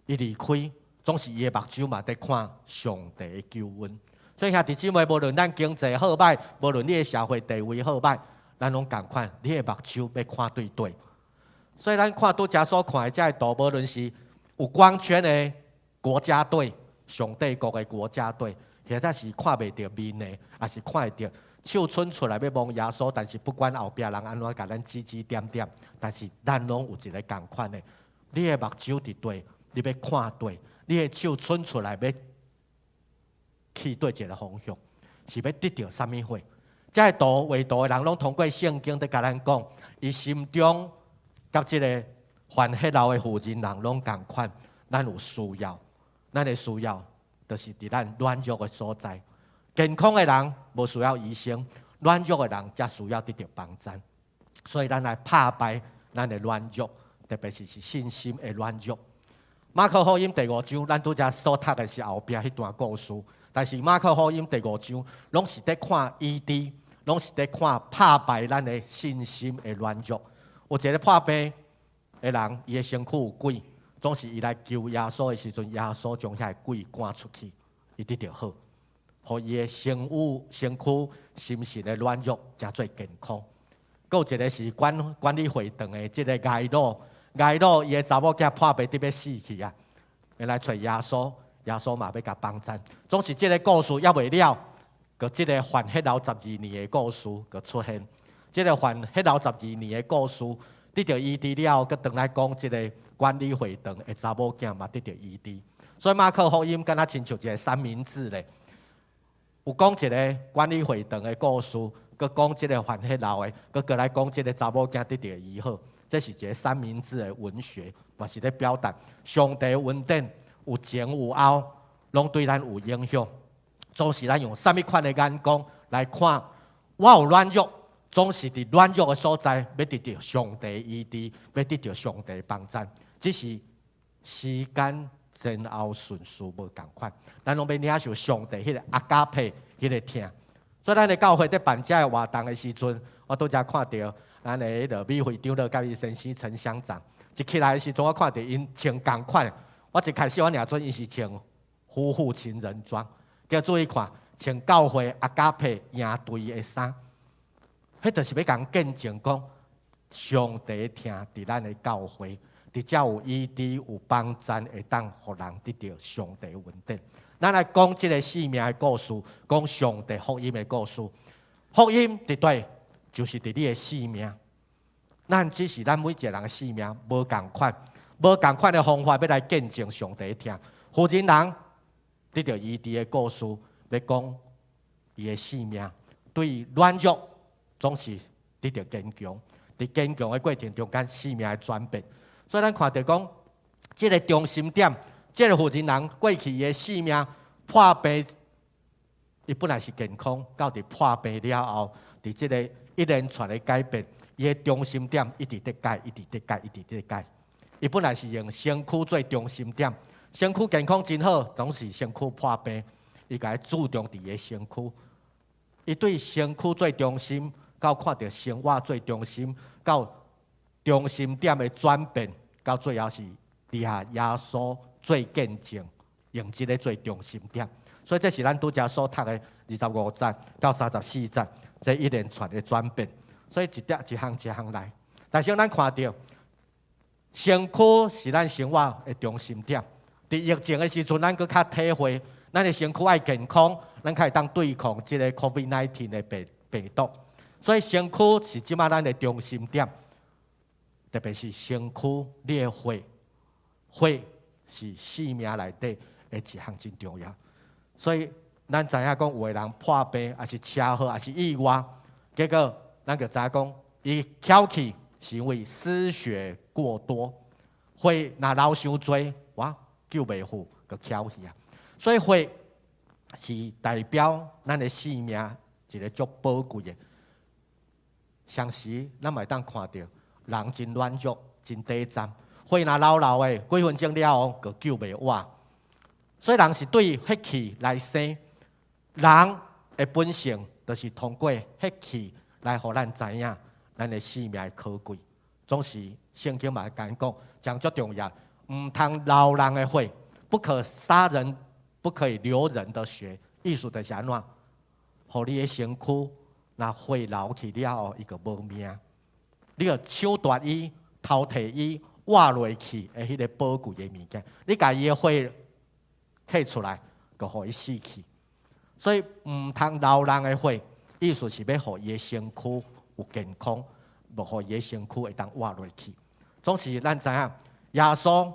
伊离开。总是伊的目睭嘛，在看上帝的救恩。所以兄弟姊妹，无论咱经济好歹，无论你的社会地位好歹，咱拢共款，你的目睭要看对对。所以咱看拄则所看的这图，无论是有光圈的国家队、上帝国的国家队，或者是看袂到面的，也是看会到手伸出来要望耶稣，但是不管后壁人安怎甲咱指指点点，但是咱拢有一个共款的，你的目睭伫对，你要看对。你的手伸出来，要去对一个方向，是要得到什么货？这图画图的人，拢通过圣经在甲咱讲，伊心中甲这个犯血流的妇人人拢共款，咱有需要，咱的需要就是伫咱软弱的所在。健康的人无需要医生，软弱的人才需要得到帮助。所以咱来打败咱的软弱，特别是信心的软弱。马可福音第5章，咱拄则所读的是后壁迄段故事。但是马可福音第5章，拢是在看医治，拢是在看打败咱的信心的软弱。有一个破病的人，伊的身躯有鬼，总是伊来求耶稣的时阵，耶稣将遐鬼赶出去，伊得着好，互伊的身躯、心神的软弱真做健康。还有一个是管理会堂的即个挨老伊的查某囝破病得要死去啊！要来找耶稣，耶稣嘛要甲帮助。总是即个故事还未了，佮即个犯血流12年的故事佮出现。即个犯血流12年的故事得到医治了，佮转来讲即个管理会堂的查某囝嘛得到医治。所以马可福音敢若亲像一个三明治咧，有讲一个管理会堂的故事，佮讲即个犯血流的，佮来讲即个查某囝得到医好。这是一个三明治的文学，嘛是咧表达上帝的恩典有前有后，拢对咱有影响。总是咱用什么款的眼光来看，我有软弱，总是伫软弱的所在，要得到上帝医治，要得到上帝帮助。只是时间前后顺序无同款，咱拢要领受上帝迄个阿加佩迄个听。所以咱的教会在办这个活动的时阵，我拄则看到。咱的迄个美会长了，甲伊先生陈乡长，一起来的时阵，我看到因穿同款。我一开始我认准伊是穿夫妇情人装，叫注意看，穿教会阿加佩营队的衫，迄就是要讲见证讲，上帝听伫咱的教会，伫遮有医治有帮助，会当互人得到上帝恩典。咱来讲即个生命的故事，讲上帝福音的故事，福音伫对。就是伫你的性命，咱只是咱每一个人的性命无共款，无共款的方法要来见证上帝听。负责人得到医治的故事，要讲伊的性命对软弱总是得到坚强，伫坚强的过程中间，性命的转变。所以咱看到讲，这个中心点，这个负责人过去伊的性命破病，伊本来是健康，到伫破病了后，伫这个一连串的改变，伊的中心点一直在改，一直在改，一直在改。伊本来是用身躯做中心点，身躯健康真好，总是身躯破病，伊该注重伫伊的身躯。伊对身躯做中心，到看到生活做中心，到中心点的转变，到最后是伫下耶稣做见证，用即个做中心点。所以这是咱拄则所读的25节到34节。这一连串的转变，所以一点一项来。但是咱看到，身躯是咱生活的中心点。伫疫情的时阵，咱搁较体会，咱的身躯爱健康，咱才会当对抗这个 COVID-19 的病毒。所以身躯是即马咱的中心点，特别是身躯你的血是性命内底的一项真重要。所以咱知影讲，有个人破病，还是车祸，还是意外，结果咱就知影讲，伊翘起是因为失血过多，血若流伤多，哇，救袂赴，就翘起啊。所以血是代表咱的性命一个足宝贵的。常时咱会当看到人真软弱、真短暂，血若流的几分钟了后，就救袂活。所以人是对血气来生，人的本性就是通过血气来互咱知影咱的性命的可贵。总是圣经嘛讲，讲最重要，唔通流人的血，不可杀人，不可以流人的血。意思就是安怎？互你的身躯若血流去了后，伊就无命。你要抢夺伊、偷摕伊、挖落去的迄个宝贵的物件，你把伊的血摕出来，就互伊死去。所以唔通流人的血，意思是要互伊的身躯有健康，无互伊的身躯会当活落去。总是咱知影，耶稣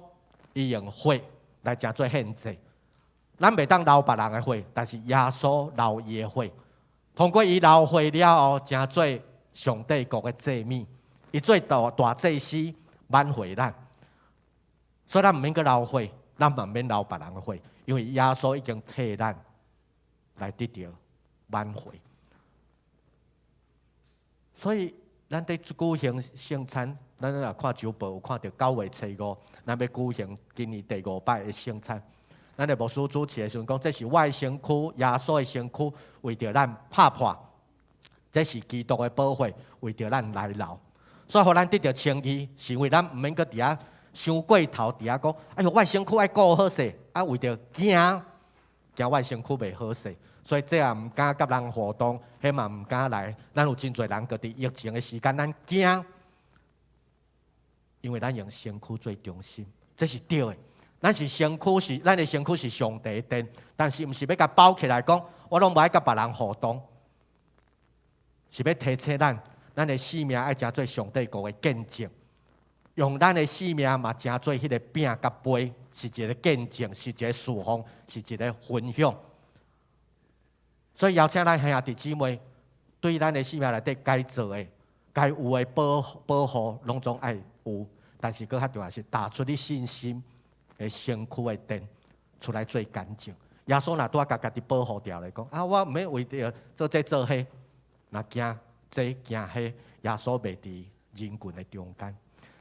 伊用血来诚做献祭，咱袂当流别人的血，但是耶稣流伊的血，通过伊流血了后，诚做上帝国的祭物，伊做大祭司挽回咱。所以咱毋免去流血，咱嘛毋免流别人的血。因为耶稣已经替咱来得到挽回，所以咱在举行圣餐，咱若看周报有看到9月初5，咱要举行今年第5摆的圣餐。咱的牧师主持的时阵讲，这是我的身躯，耶稣的身躯，为着咱拍破，这是基督的宝血，为着咱来流。所以，互咱得到称义，是因为咱毋免搁伫遐伤过头，伫遐讲，哎哟，我身躯爱顾好势，啊，为着惊我身躯袂好势，所以这也毋敢甲人互动，迄嘛毋敢来。咱有真侪人搁伫疫情的时间，咱惊，因为咱用身躯最中心，这是对的。咱的身躯是上帝的殿，但是毋是要甲包起来讲，我拢无爱甲别人互动，是要提醒咱的性命爱诚做上帝国的见证。用咱的性命嘛，诚做迄个饼甲杯，是一个见证，是一个侍奉，是一个分享。所以邀请咱兄弟姊妹，对咱的性命内底该做的、该有的保护，拢总爱有。但是佫较重要是，打出你信心的身躯的灯出来做干净。耶稣若拄家己保护掉来讲，啊，我毋免为着做这做迄，若惊这惊迄，耶稣袂伫人群的中间。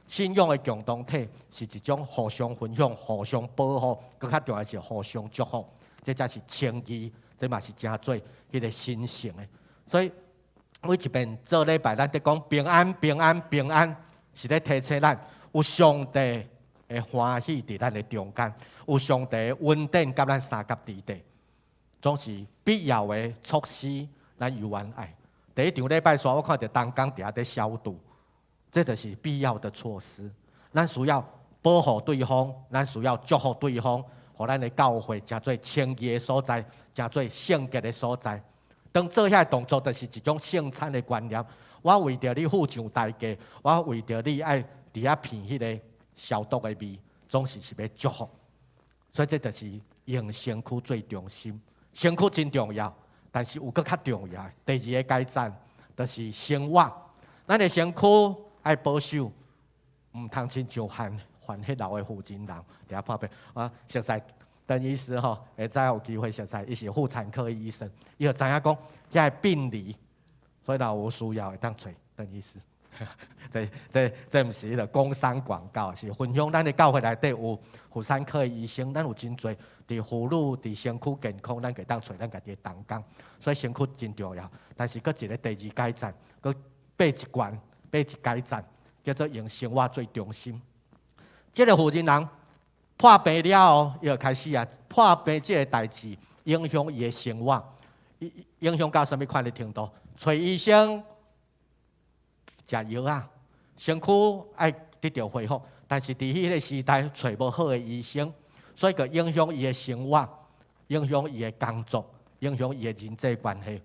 信仰的共同体是一种互相分享、互相保护，更较重要是互相祝福。这才是称义，这嘛是诚做迄个神圣的。所以每一遍做礼拜，咱在讲平安、平安、平安，是咧提醒咱有上帝的欢喜伫咱的中间，有上帝的恩典甲咱三甲之地，总是必要的措施，咱有完爱。第一场礼拜说，我看到东港伫遐在消毒。这就是必要的措施。咱需要保护对方，咱需要祝福对方，互咱的教会诚做称义的所在，诚做圣洁的所在。当做遐动作，就是一种圣餐的观念。我为着你付上代价，我为着你爱伫遐闻迄个消毒的味，总是要祝福。所以这就是用身躯最中心，身躯真重要，但是有搁较重要。第二个改善就是生活，咱的身躯。爱保守，唔通亲像犯迄老的妇人人，伫遐破病。啊，熟悉邓医师吼，会知有机会熟悉，伊是妇产科的医生，伊就知影讲遐病理，所以若有需要会当找邓医师。这毋是迄个工商广告，是分享咱的教会内底有妇产科的医生，咱有真侪伫妇女伫身躯健康，咱可以当找咱家己的同工，所以身躯真重要。但是佫一个第二改善，佫爬一关。要一改善，叫做用生活最中心。这个妇人人破病了后，伊就开始破病这个代志影响伊的生活，影响到什么款的程度？找医生食药啊，身躯爱得到恢复，但是伫迄个时代找无好的医生，所以就影响伊的生活，影响伊的工作，影响伊的人际关系。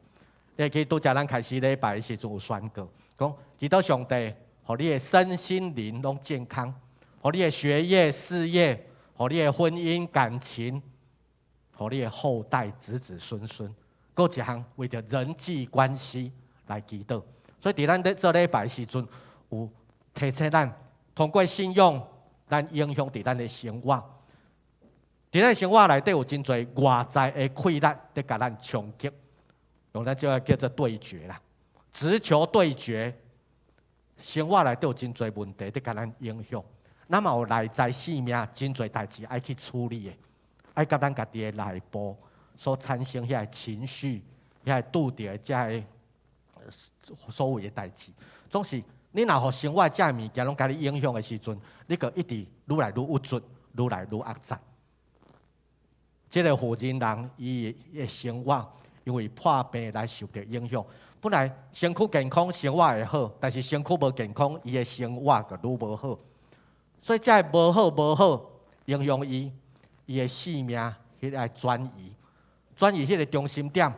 你记拄则咱开始礼拜的时阵有宣告。讲，祈祷上帝，互你的身心灵拢健康，互你的学业、事业、互你的婚姻感情，互你的后代子子孙孙。搁一项为着人际关系来祈祷。所以伫咱咧做礼拜时阵，有提醒咱通过信仰，咱影响伫咱的生活。伫咱生活内底有真侪外在的困难在甲咱冲击，用咱叫做对决啦，直球对决。生活内底有真侪问题在甲咱影响，咱嘛有内在性命真侪代志爱去处理的，爱甲咱家己的内部所产生遐情绪、遐拄着的遮所有的代志，总是你若互生活遮物件拢甲你影响的时阵，你个一直愈来愈郁卒，愈来愈恶杂。这个负人人伊的生活，因为破病来受到影响。本来身躯健康，生活会好，但是身躯无健康，伊的生活就愈无好。所以这无好，影响伊的性命，迄个转移迄个中心点。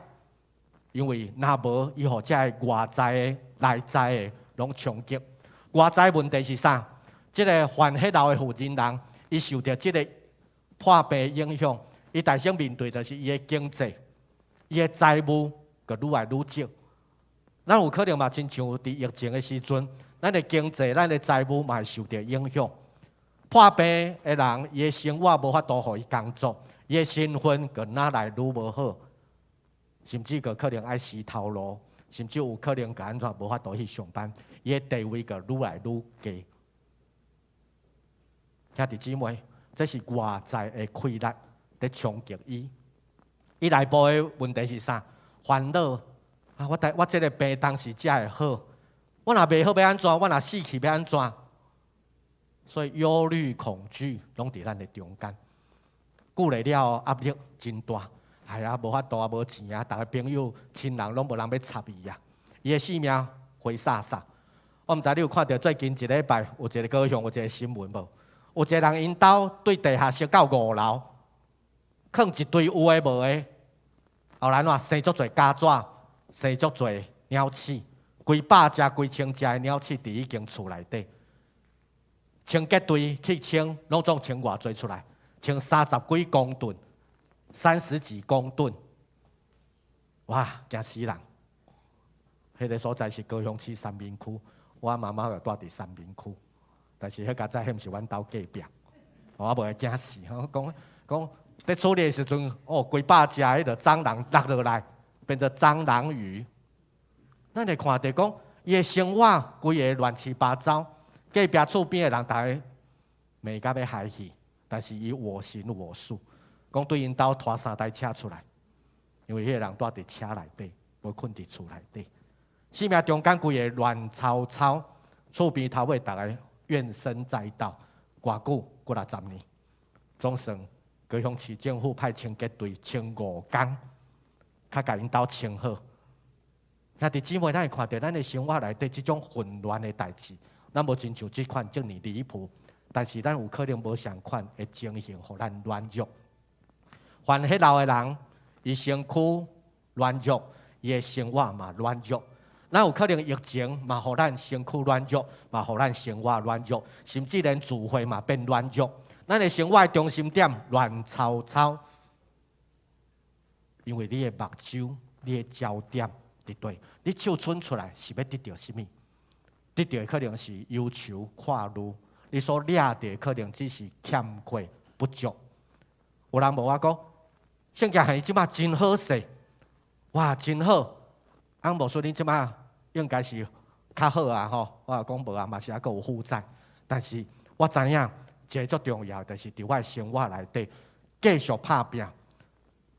因为若无，伊互这外在的、内在的拢冲击。外在问题是啥？这个患血流的负人人，伊受到这个破病影响。伊大声面对就是伊的经济、伊的财务，就愈来愈少。咱有可能嘛，亲像伫疫情的时阵，咱的经济、咱的财务嘛会受到影响。破病的人，伊的生活无法度互伊工作，伊的身份就哪来愈无好，甚至个可能爱死头路，甚至有可能个安怎无法度去上班，伊的地位个愈来愈低。兄弟姊妹，这是外在的困难。在冲击伊，伊内部的问题是啥？烦恼啊！我这个病当时才会好，我若袂好要安怎？我若死去要安怎？所以忧虑、恐惧拢伫咱的中间。久了了，压力真大。哎呀，无法度啊，无钱啊，逐个朋友、亲人拢无人要插伊啊，伊的性命灰煞煞。我毋知你有看到最近一礼拜有一个高雄有一个新闻无？有一个人因兜对地下室到5楼。放一堆有诶无诶，后来怎生足侪家蛇，生足侪鸟鼠，规百只、规千只诶鸟鼠伫已经厝内底，清洁队去清，拢总清偌侪出来，清30几公吨，30几公吨，哇，惊死人！迄个所在是高雄市三民区，我妈妈就住伫三民区，但是迄家仔迄毋是阮兜隔壁，我无会惊死，讲。在处理的时阵，规百只迄个蟑螂落落来，变成蟑螂鱼。咱会看到讲，伊的生活规个乱七八糟，隔壁厝边的人，大家骂甲要害去，但是伊我行我素，讲对因兜拖3台车出来，因为迄个人住伫车内底，无困伫厝内底。生命中间规个乱糟糟，厝边头尾大家怨声载道，偌久过60年，总算。高雄市政府派清洁队清5天，较甲因兜清好。兄弟姊妹，咱会看到咱的生活内底即种混乱的代志，咱无亲像即款遮尔离谱，但是咱有可能无相款的情形，互咱软弱。患血流的人，伊身躯软弱，伊的生活嘛软弱。咱有可能疫情嘛，互咱身躯软弱，嘛互咱生活软弱，甚至连聚会嘛变软弱。咱的生活中心点乱糟糟，因为你的目睭、你的焦点伫对，你手伸出来是要得到什么？得到的可能是忧愁、看虑，你所抓的可能只是欠缺、不足。有人问我讲，圣经喊你即马真好势，哇，真好！按无说你即马应该是较好啊吼，我讲无啊，嘛是还佫有负债，但是我知影。一个最重要，就是伫我的生活内底继续打拼，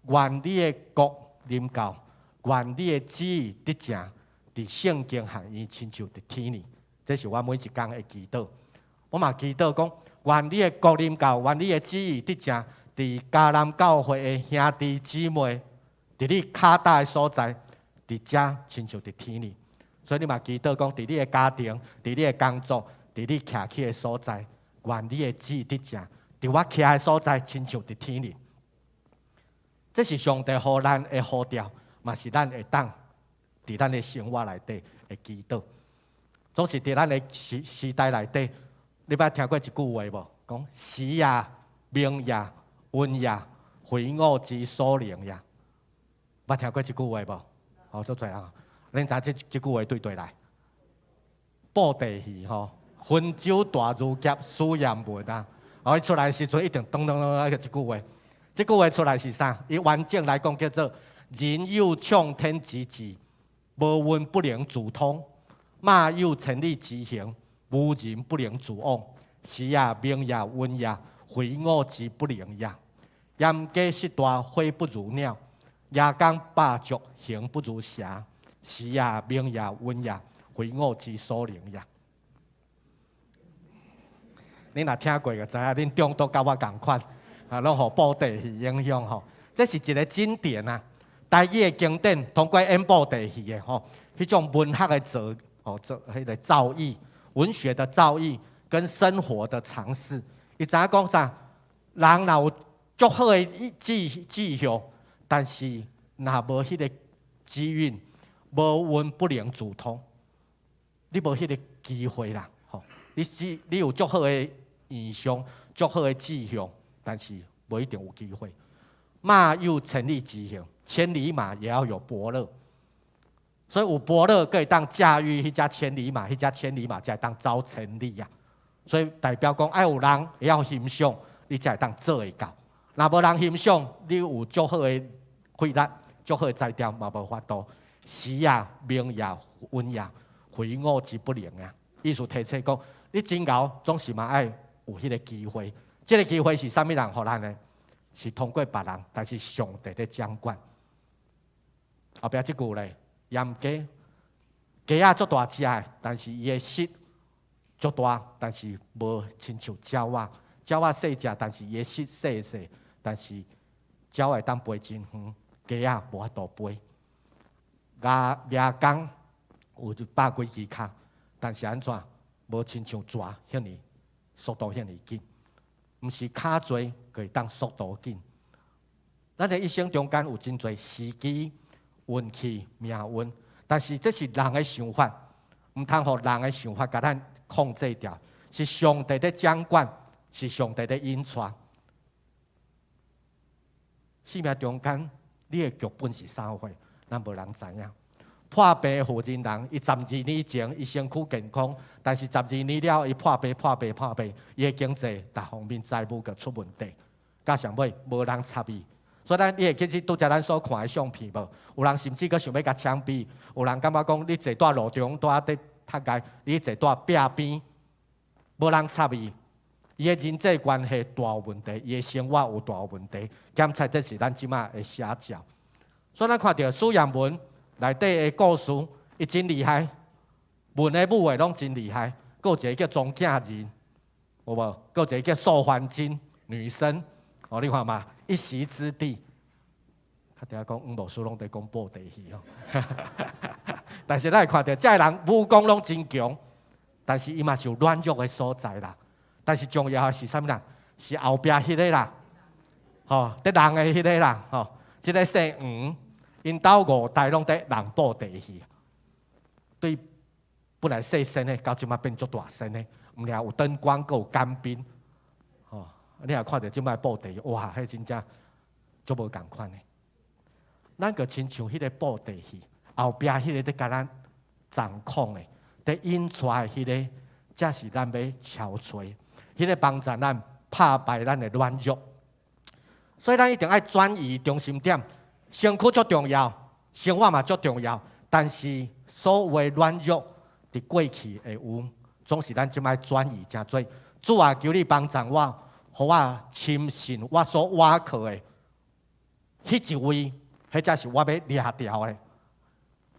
愿你的国临到，愿你的旨意得成，伫圣经含义亲像伫天里。这是我每一天的祈祷。我嘛祈祷讲，愿你的国临到，愿你的旨意得成，伫迦南教会的兄弟姊妹，伫你卡大的所在，伫遮亲像伫天里。所以你嘛祈祷讲，伫你的家庭，伫你的工作，伫你徛起的所在。愿你的旨意得成，伫我徛的所在，亲像伫天里。这是上帝予咱的呼召，嘛是咱会当伫咱的生活内底的祈祷。总是伫咱的时代内底，你捌听过一句话无？讲时啊明也、温也、回我之所灵也。捌听过这句话无？好，足侪人。恁知这句话对来？布袋戏吼，分州大儒夹苏彦文啊。哦，伊出来的时阵一定咚咚咚那个一句话。这句话出来是啥？伊完整来讲叫做“人有冲天之志，无运不能自通；马有千里之行，无人不能自往。时也、明也、温也，非我之不能也。严家失大，飞不如鸟；夜间霸足，行不如蛇。时也、明也、温也，非我之所能也。”恁若听过就知影，恁中都甲我共款，拢互布袋戏影响吼。这是一个经典啊，台语的经典，通过演布袋戏的吼，迄种文学的迄个造诣，文学的造诣跟生活的尝试。伊知影讲啥？人若有足好的志向，但是若无迄个机运，无运不能自通。你无迄个机会啦，吼！你有足好的意向、足好的志向，但是无一定有机会。马有千里之行，千里马也要有伯乐。所以有伯乐可以当驾驭迄只千里马，迄只千里马才会当走千里啊。所以代表讲，爱有人会晓欣赏，你才会当做会到。若无人欣赏，你有足好的气力、足好的才调，嘛无法度。时也、明也、温也，非我之不能啊！意思提出讲，你真熬总是嘛爱有迄个机会。这个机会是啥物人互咱呢？是通过别人，但是上帝在掌管。后壁即句咧，盐鸡，鸡仔足大只的，但是伊的食足大，但是无亲像鸟仔。鸟仔细只，但是伊的食细细，但是鸟会当飞真远，鸡仔无法度飞。夜间有百几支脚，但是安怎无亲像蛇遐尼速度遐尼紧？毋是脚多，可以当速度紧。咱的一生中间有真侪时机、运气、命运，但是这是人的想法，毋通互人的想法甲咱控制掉。是上帝在掌管，是上帝在引带。生命中间，你的剧本是啥货？咱无人知影。破病的负责人，伊12年前伊身躯健康，但是12年了，伊破病，伊的经济各方面财务个出问题，加上尾无人插伊。所以咱你会记起拄则咱所看的相片无？有人甚至佫想要甲枪毙，有人感觉讲你坐在路中，在塔街，你坐在壁边，无人插伊。伊的人际关系大有问题，伊的生活有大有问题。检测这是咱即马的写照。所以咱看到苏彦文内底的故事，伊真厉害，文的武的拢真厉害。佫有一个叫钟景仁，有无？佫有一个叫寿环金女生，哦，你看嘛，一席之地。较定讲无书拢在讲布袋戏哦，但是咱会看到这人武功拢真强，但是伊嘛是有软弱的所在啦。但是重要的是啥物人？是后壁迄个啦，吼，得人的迄个啦，吼，即个姓黄。因兜5代拢在人布袋戏，对本来细身的，到即马变足大身的，毋尔有灯光，阁有干冰，哦，你也看到即摆布袋戏，哇，迄真正足无共款的。咱个亲像迄个布袋戏，后壁迄个在甲咱掌控的，在引出的迄个，才是咱要敲锤，迄个帮助咱打败咱的软弱。所以咱一定爱转移中心点。身躯足重要，生活嘛足重要，但是所有的软弱，伫过去会有，总是咱即摆转移真多。主啊，求你帮助我，互我深信我所倚靠的迄一位，迄才是我要掠掉的。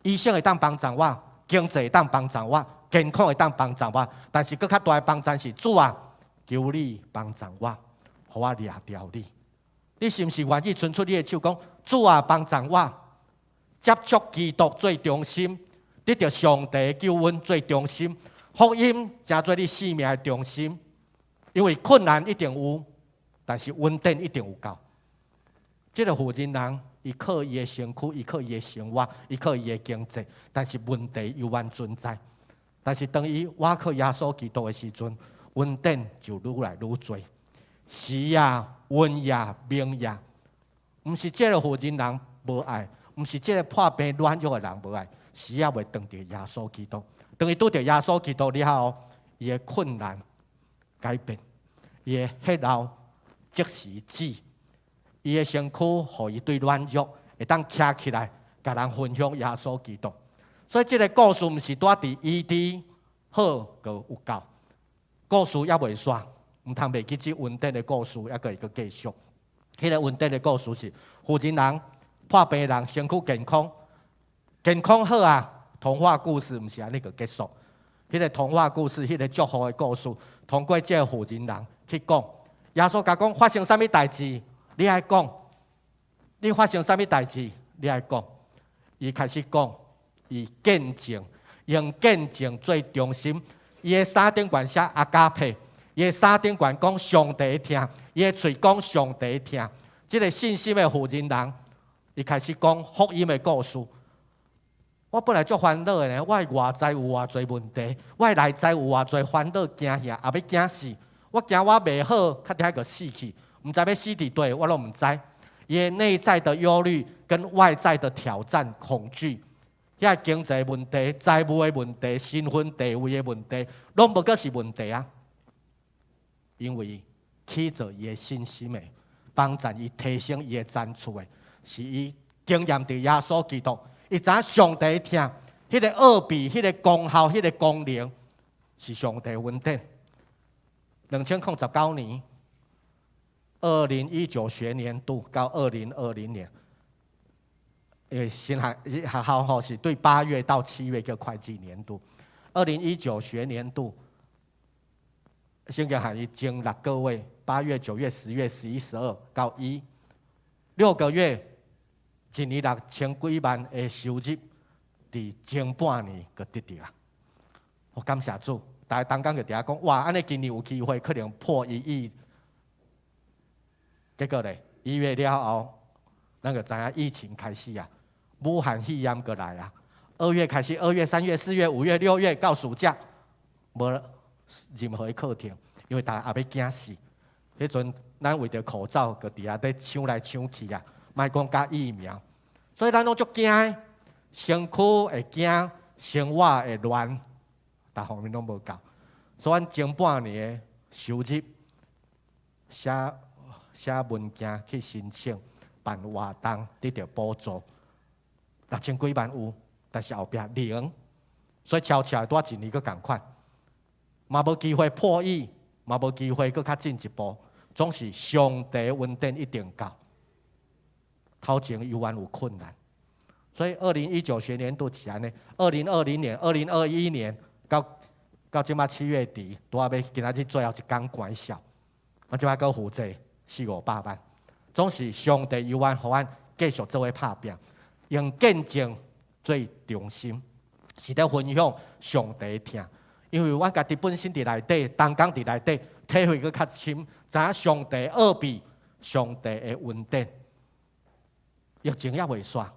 医生会当帮助我，经济会当帮助我，健康会当帮助我，但是更较大的帮助是主啊，求你帮助我，互我掠掉你。你是毋是愿意伸出你的手，讲主啊，帮助我接触基督最中心，得到上帝的救恩最中心，福音成做你生命的中心。因为困难一定有，但是稳定一定有够。这个负责人，伊靠伊的身躯，伊靠伊的生活，伊靠伊的经济，但是问题犹原存在。但是当伊我靠耶稣基督的时阵，稳定就愈来愈多。时也、温也、明也，毋是这个妇人人无爱，毋是这个破病软弱的人无爱，时也袂当着耶稣基督。当伊拄着耶稣基督了后，伊的困难改变，伊的血流即时止，伊的身躯，互伊对软弱会当徛起来，甲人分享耶稣基督。所以，这个故事毋是住伫医治好就有够，故事还袂煞，毋通袂记这稳定的故事，还佫会佫继续。迄个稳定的故事是负责人、破病人身躯健康，健康好啊。童话故事毋是安尼个结束，迄个童话故事，迄个祝福的故事，通过这个负责人去讲。耶稣甲讲发生啥物代志，你爱讲。你发生啥物代志，你爱讲。伊开始讲，伊见证，用见证做中心。伊的衫顶管写阿加佩，伊的衫顶管讲上帝听，伊的嘴讲上帝听。这个信心的负责人，伊开始讲福音的故事。我本来足烦恼的呢，我的外在有偌侪问题，我的内在有偌侪烦恼惊吓，也要惊死。我惊我袂好，较底下个死去，毋知要死伫对，我拢毋知。伊的内在的忧虑跟外在的挑战、恐惧，遐经济问题、财务的问题、身份地位的问题，拢无过是问题啊。因为起着伊的信心的，帮助伊提升伊的赞处的，是伊经验伫耶稣基督。伊知影上帝听，迄个奥秘、迄个功效、迄个功能，是上帝稳定。2019年，2019学年度到2020年，因为新学校吼是对8月到7月叫会计年度。2019学年度，圣经含义前6个月，8月、9月、10月、11、12到1，6个月。一年6000几万的收入，伫前半年就得到啊！我感谢主，大家当讲就伫遐讲，哇，安尼今年有机会可能破1亿。结果咧，1月了后，咱就知影疫情开始啊，武汉肺炎过来啊。2月开始，2月、3月、4月、5月、6月到暑假，无任何的课程，因为大家也要惊死。迄阵咱为着口罩，就伫遐咧抢来抢去啊。莫讲加疫苗，所以咱拢足惊，身躯会惊，生活会乱，逐方面拢无够。所以咱前半年的收入，写文件去申请办活动，得到补助，6000几万有，但是后壁0，所以悄悄多一年佫共款，嘛无机会破亿，嘛无机会佫较进一步，总是上帝稳定一定够。头前犹原有困难，所以2019学年度是安尼，2020年、2021年到即马7月底，拄啊要今仔日最后一天关校，我即马搁负责400-500万，总是上帝犹原互咱继续做伙拍拼，用见证做中心，是咧分享上帝听，因为我家己本身伫内底，当工伫内底，体会佫较深，知影上帝奥秘，上帝的稳定。疫情也袂煞，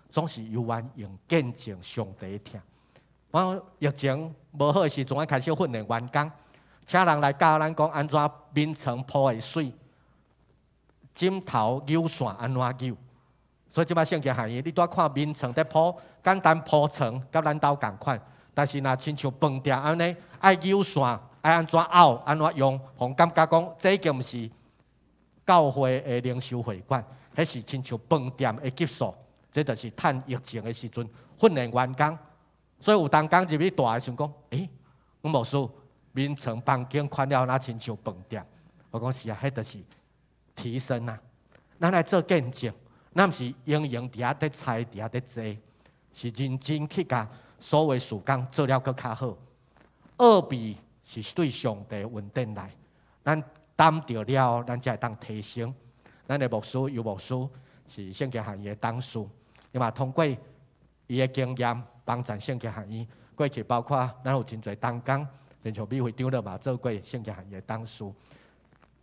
总是犹原用见证上帝听。我疫情无好的时阵，我开始训练员工，请人来教咱讲安怎眠床铺的水，枕头扭线安怎扭。所以即摆圣经含义，你拄看眠床在铺，简单铺床，甲咱兜共款。但是若亲像饭店安尼，爱扭线，爱安怎拗，安怎用，互感觉讲这已经毋是教会的灵修会馆。迄是亲像饭店的级数，这就是趁疫情的时阵训练员工。所以有当工入去大的时阵讲，阮牧师，眠床房间款了，哪亲像饭店？我讲是啊，迄就是提升啊。咱来做见证，咱毋是用伫遐伫猜，伫遐伫坐，是认真去甲所有事工做了佫较好。奥秘是对上帝稳定来，咱担着了，咱才会当提升。咱的牧师尤牧师是圣经学院的董事，伊嘛通过伊的经验帮助圣经学院。过去包括咱有真侪同工，连像美会长了嘛做过圣经学院的董事。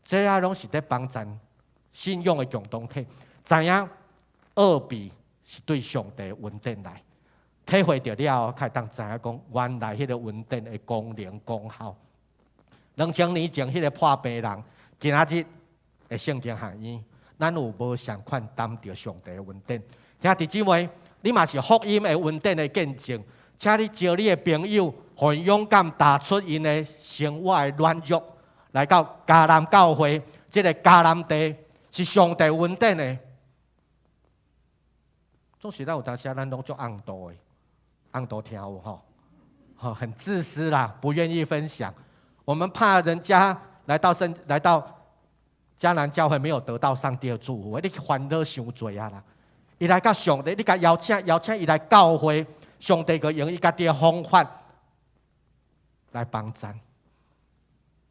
这啊拢是在帮助信仰的共同体，知影奥秘是对上帝稳定来，体会着了后，才当知影讲原来迄个稳定的功能功效。2000年前迄个破病人，今仔日的圣经含义，咱有无相款担着上帝的恩典？兄弟姊妹，你嘛是福音的恩典的见证，请你招你的朋友，很勇敢踏出因的生活的软弱，来到迦南教会。这个迦南地是上帝恩典的。总是咱有当时咱拢做暗道的，暗道听有吼，很自私啦，不愿意分享。我们怕人家来到迦南教会没有得到上帝的祝福，你烦恼伤多啊啦！伊来到上帝，你甲邀请伊来教会，上帝个用伊家己的方法来帮助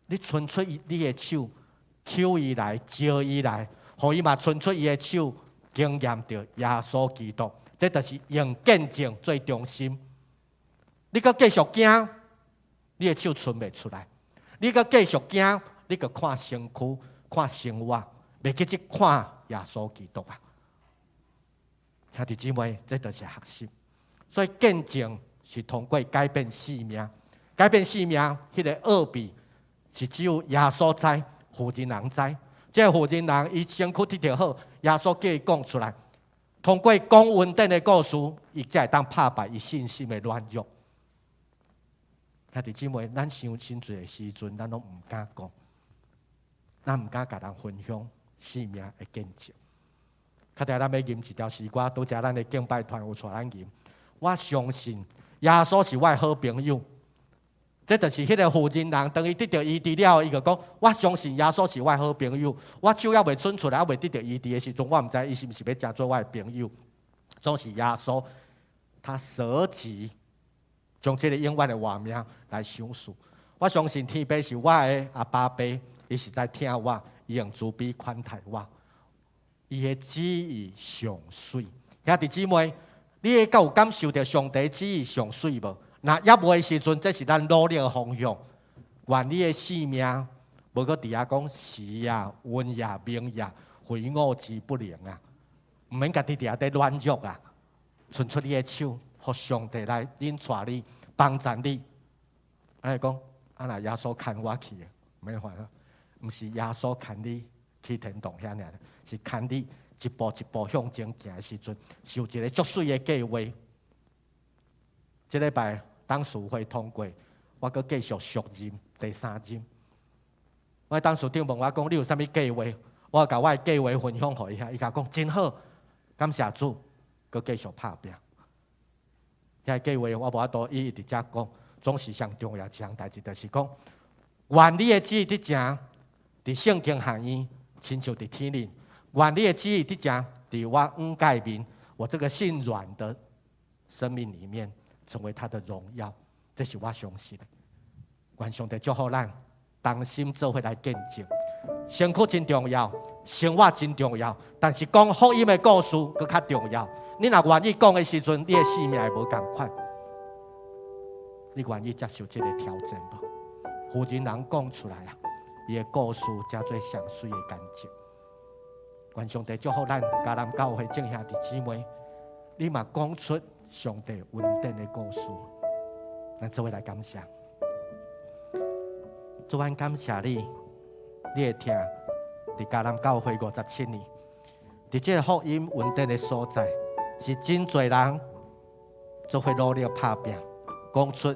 你，伸出你的手，求伊来，招伊来，互伊嘛伸出伊的手，经验到耶稣基督，这就是用见证最中心。你阁继续惊，你的手伸袂出来；你阁继续惊，你阁看身躯。看生活，袂记去看耶稣基督啊！兄弟姊妹，这就是学习。所以见证是通过改变性命，改变性命，迄个奥秘是只有耶稣知，负责人知。这个负责人伊身躯得着好，耶稣叫伊讲出来。通过讲恩典的故事，伊才会当拍败伊信心的软弱。兄弟姊妹，咱伤真侪的时阵，咱拢唔敢讲。咱唔敢甲人分享性命的见证。较定咱要吟一条诗歌，拄则咱的敬拜团有带咱吟。我相信耶稣是我的好朋友。这就是迄个负责人，当伊得到医治了，伊就讲：我相信耶稣是我的好朋友。我手还未伸出来，还未得到医治的时阵，我唔知伊是毋是要真做我的朋友。总是耶稣，他舍己，将这个永远的画面来享受。我相信天父是我的阿爸爸。伊是在听我，伊用慈悲款待我，伊的旨意上水。兄弟姊妹，你会有感受到上帝旨意上水无？那也无的时阵，这是咱努力的方向。愿你的性命，无搁伫遐讲时也、运也、命也，非我之不能啊！毋免家己伫遐在软弱啊，伸出你的手，互上帝来引带你、帮助你。安尼讲，若耶稣牵我去的，免烦恼。毋是耶稣牵你去天堂遐尔，是牵你一步一步向前行的时阵，是有一个足水的计划。这礼拜当事会通过，我阁继续续任第3任。我当事长问我讲：你有啥物计划？我甲我的计划分享互伊遐，伊甲讲真好，感谢主，阁继续拍拼。遐计划我无法度一直遮讲，总是上重要一项代志，就是讲，愿你的旨意伫正。伫圣经含义，亲像伫天灵，愿你的旨意伫正，伫我五界面，我这个心软的生命里面，成为他的荣耀，这是我相信的。愿上帝祝福咱，同心做伙来见证。身躯真重要，生活真重要，但是讲福音的故事更较重要。你若愿意讲的时阵，你的性命会无共款。你愿意接受这个挑战无？负责人讲出来啊！伊的故事才最上水的感情。愿上帝祝福咱迦南教会众兄弟姊妹，你嘛讲出上帝恩典的故事。咱做伙来感谢，主安感谢你，你会听伫迦南教会57年，伫这个福音恩典的所在，是真侪人做伙努力拍拼，讲出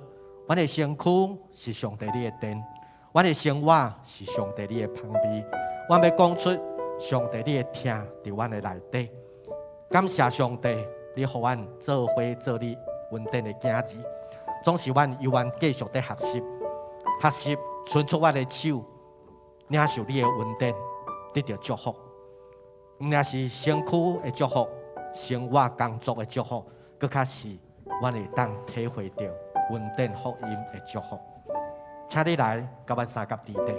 阮的身躯是上帝你的殿。阮的生活是上帝你的旁边，阮要讲出上帝你的听伫阮的内底。感谢上帝，你予阮做伙做你恩典的囝子。总是阮由阮继续在学习，伸出阮的手，领受你的恩典，得到祝福。毋仅是身躯的祝福，生活工作的祝福，更较是阮会当体会到恩典福音的祝福。请你来甲阮三甲伫地，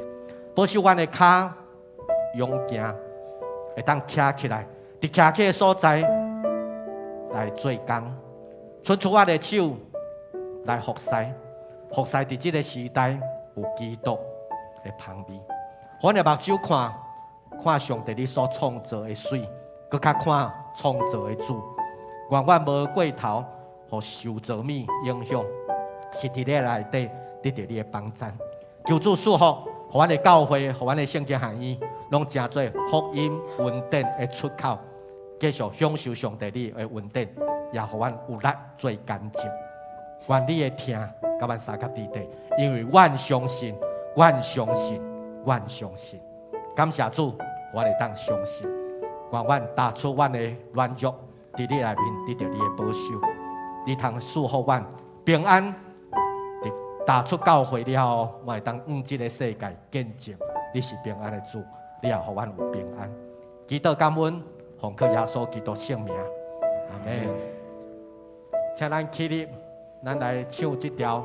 保守阮的脚勇行，会当徛起来，伫徛起的所在来做工，伸出我的手来服侍，伫这个时代有基督的旁边。阮的目睭看上帝你所创造的水，搁较看创造的主。愿阮无过头，互受造物影响，是伫你内底。得到你的帮助，求主赐福互阮的教会，互阮的圣经学院，拢成做福音恩典的出口，继续享受上帝你的恩典，也互阮有力做见证。愿你的听，甲阮三脚伫地，因为阮相信，阮相信，阮相信。感谢主，我会当相信。愿阮踏出阮的软弱，伫你内面得到你的保守，你通赐福阮平安。踏出教会了后，我会当这个世界见证你是平安的主，你也互阮有平安。祈祷感恩，奉靠耶稣基督圣名，阿门。请咱起立，咱来唱这条。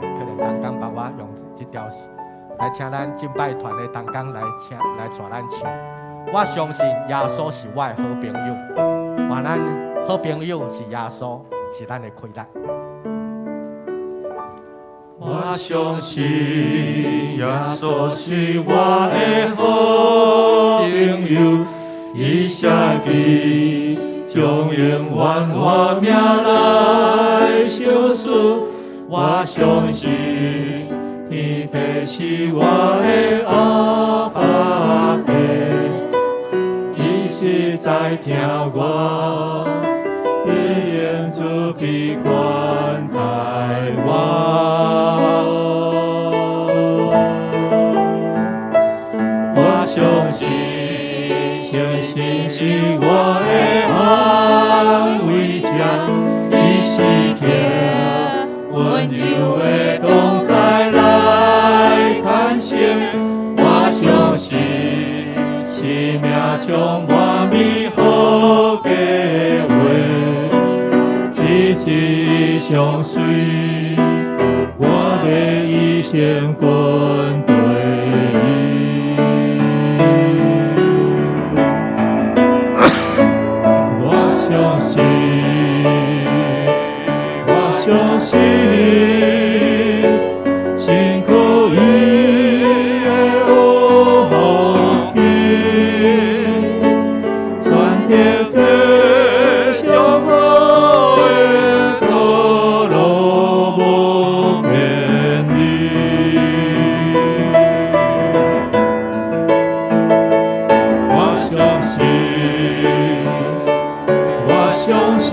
可能同工爸爸用这条来请咱敬拜团的同工来带咱唱。我相信耶稣是我的好朋友，话咱好朋友是耶稣，是咱的快乐。我相信耶稣是我的好朋友，伊写记将永远我命来相思。我相信天父是我的阿爸爸，伊是在听我，必永主必管待我。我相信，相信是我的安慰者，伊是听温柔的同在来谈心。我相信，生命充满美好计划，一起相随，我的一生跟对。相信，辛苦伊的好天，传递这上好的道路无偏离。我相信，我相信。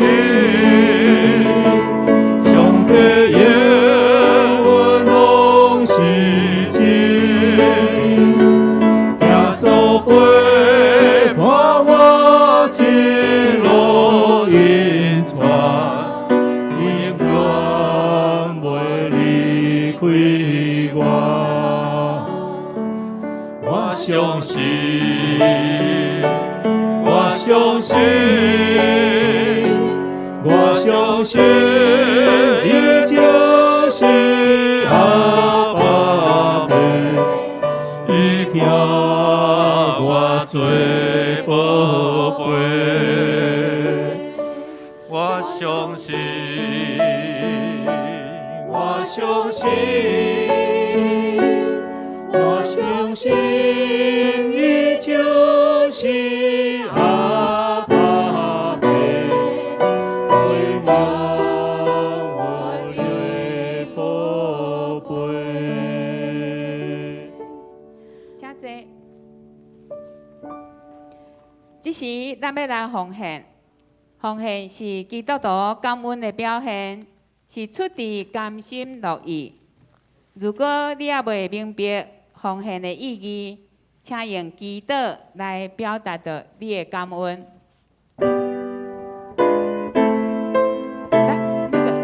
相信，我相信，我相信，伊就是阿爸爸，伊听我做宝贝。我相信，我相信，我相信。你就是阿爸爸，为我的宝贝。请坐。这时，咱要来奉献。奉献是基督徒感恩的表现，是出自甘心乐意。如果你也未明白奉献的意义，请用祈祷来表达着你的感恩。来，那个。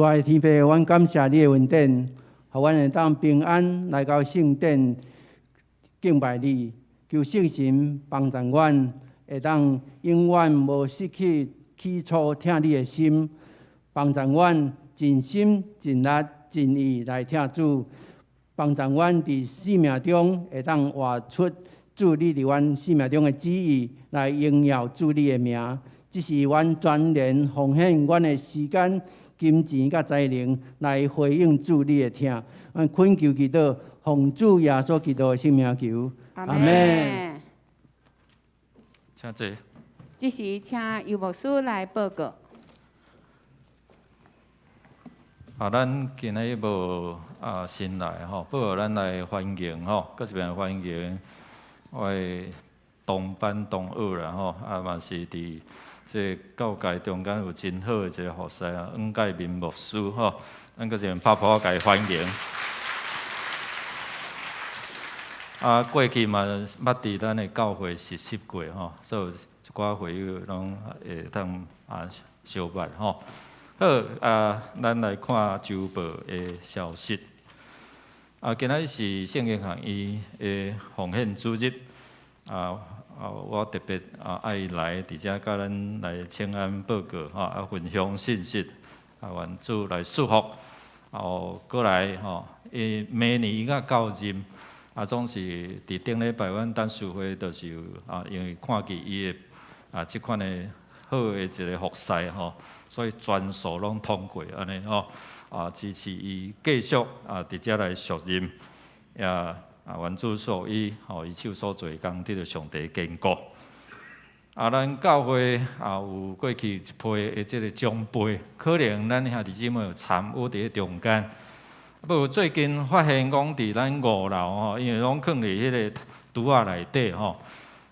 主爱天父，阮感谢你的恩典，互阮会当平安来到圣殿敬拜你，求圣神帮助阮，会当永远无失去起初听你的心，帮助阮尽心尽力尽意来听主，帮助阮伫生命中会当活出主你伫阮生命中的旨意，来荣耀主你的名。这是阮全然奉献阮的时间、金钱甲才能来回应主你的听。阮恳求祈祷，奉主耶稣基督的圣名求，阿阿门。请坐。这时请尤牧师来报告。咱今日无新来吼，不过咱来欢迎吼，搁一遍欢迎我的同班同学啦吼，嘛是伫这教界中间有真好的一个服侍啊，恩介民牧师吼，咱搁一遍拍拍甲伊欢迎。过去嘛捌伫咱的教会实习过吼，所以一寡会友拢会当相捌吼。好咱来看周报的消息。今仔是圣经学院的奉献主日。我特别爱来伫遮甲咱来请安报告吼，分享信息，愿主来祝福。过来吼，每年甲到任总是伫顶礼拜阮等聚会，就是有因为看见伊的即款的好的一个服侍吼。所以全数拢通过安尼吼，支持伊继续伫遮来续任，也愿主所伊伊手所做工得到上帝坚固。咱教会有过去一批的即个奖杯，可能咱兄弟姊妹有参与伫中间。不过最近发现讲伫咱5楼吼，因为拢放伫迄个橱仔内底吼，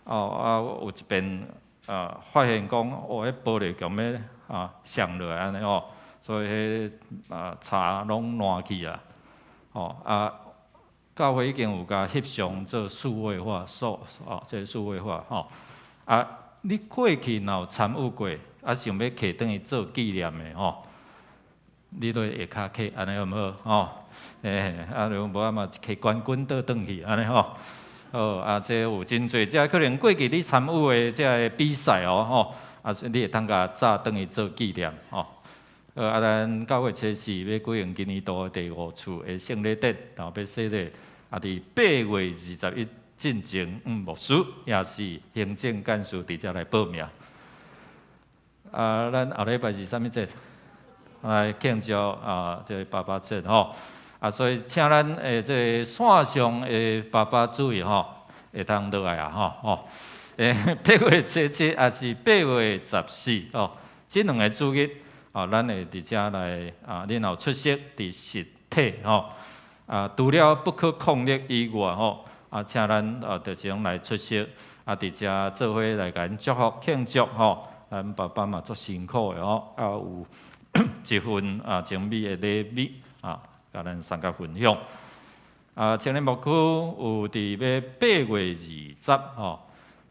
有一边发现讲迄玻璃强要上落来安尼吼，所以迄茶拢烂去啊！教会已经有甲翕相做数位化，即数位化吼。你过去若有参与过，想要摕转去做纪念的吼，你都会下骹摕安尼好毋好？吼，如无啊嘛摕冠军倒转去安尼吼。这有真侪，即可能过去你参与的即个比赛吼。你会当甲早转去做纪念吼。咱教会测试要举行今年度的第5次的圣礼典，然后要设立伫8月21进前，牧师也是行政干事伫遮来报名。咱后礼拜是啥物节？来庆祝这爸爸节吼。所以请咱这线上的爸爸主义吼，会当落来吼。8月77也是8月14哦，这2个主日咱会伫遮来然后出席伫实体吼除了不可抗力以外吼请咱就是拢来出席伫遮做伙来甲因祝福庆祝吼，咱爸爸嘛足辛苦的吼，有一份精美的礼物甲咱三甲分享。青年牧区有伫要8月20吼。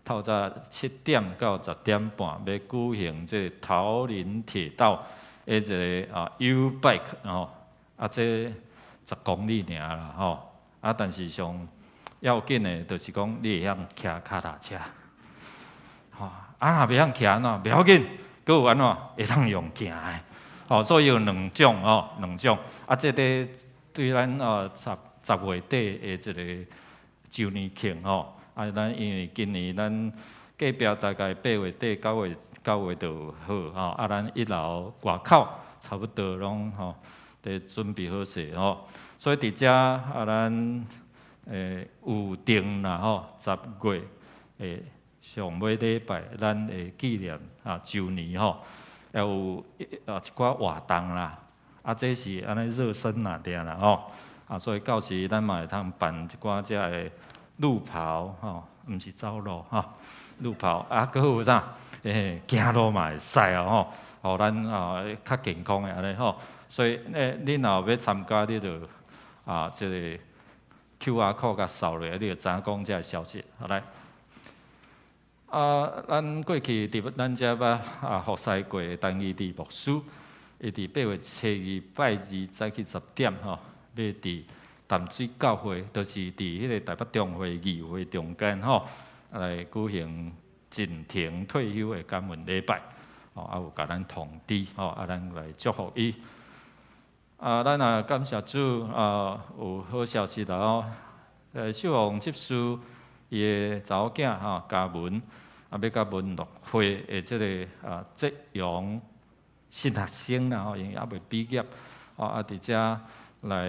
透早7点到10点半，要举行这桃林铁道的一个U bike 吼，这10公里尔啦吼，但是上要紧的，就是讲你会晓骑脚踏车，吼，若袂晓骑喏，袂要紧，佫有安怎会当用行的，吼，所以有2种吼，2种，这个对咱10月底的这个周年庆吼。咱因为今年咱隔壁大概8月底9月就好吼，咱1楼外口差不多拢吼，伫准备好势吼，所以伫遮咱有定啦吼，10月上尾礼拜咱会纪念周年吼，也有一寡活动啦，这是安尼热身啦定啦吼，所以到时咱嘛会通办一寡遮个。路跑吼，毋是走路吼，路跑佫有啥？行路嘛会使吼，互咱较健康的安尼吼。所以你若要参加，你就即个 QR code 甲扫落，你就知影讲这个消息。好来，咱过去伫咱遮捌服侍过单义的牧师，会伫8月7日拜二早起10點吼，要伫淡水教會，就是伫迄個台北中會議會中間吼，來舉行進庭退休的感恩禮拜。啊，有甲咱通知，咱來祝福伊。咱也感謝主，有好消息啦吼。秀王執事伊的查某囝嘉文，要甲文樂會的即個夕陽新學生啦，因為還未畢業，佇遮來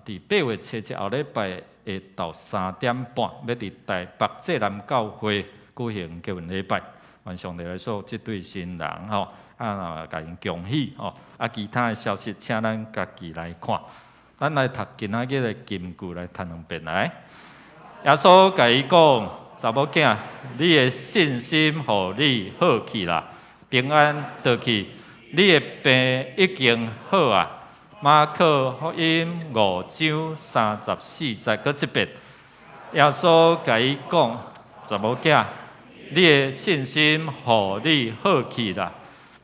佇8月7日後禮拜下晝3點半，要佇台北濟南教會舉行結婚禮拜。願上帝來說，即對新人吼，甲因恭喜吼，其他的消息請咱家己來看。咱來讀今仔日的金句來讀兩遍來。耶穌甲伊講：查某囝，你的信心互你好去啦，平安倒去，你的病已經好啊。馬可福音5章34節，擱一遍。耶穌甲伊講：查某囝。你的信心互你好去啦，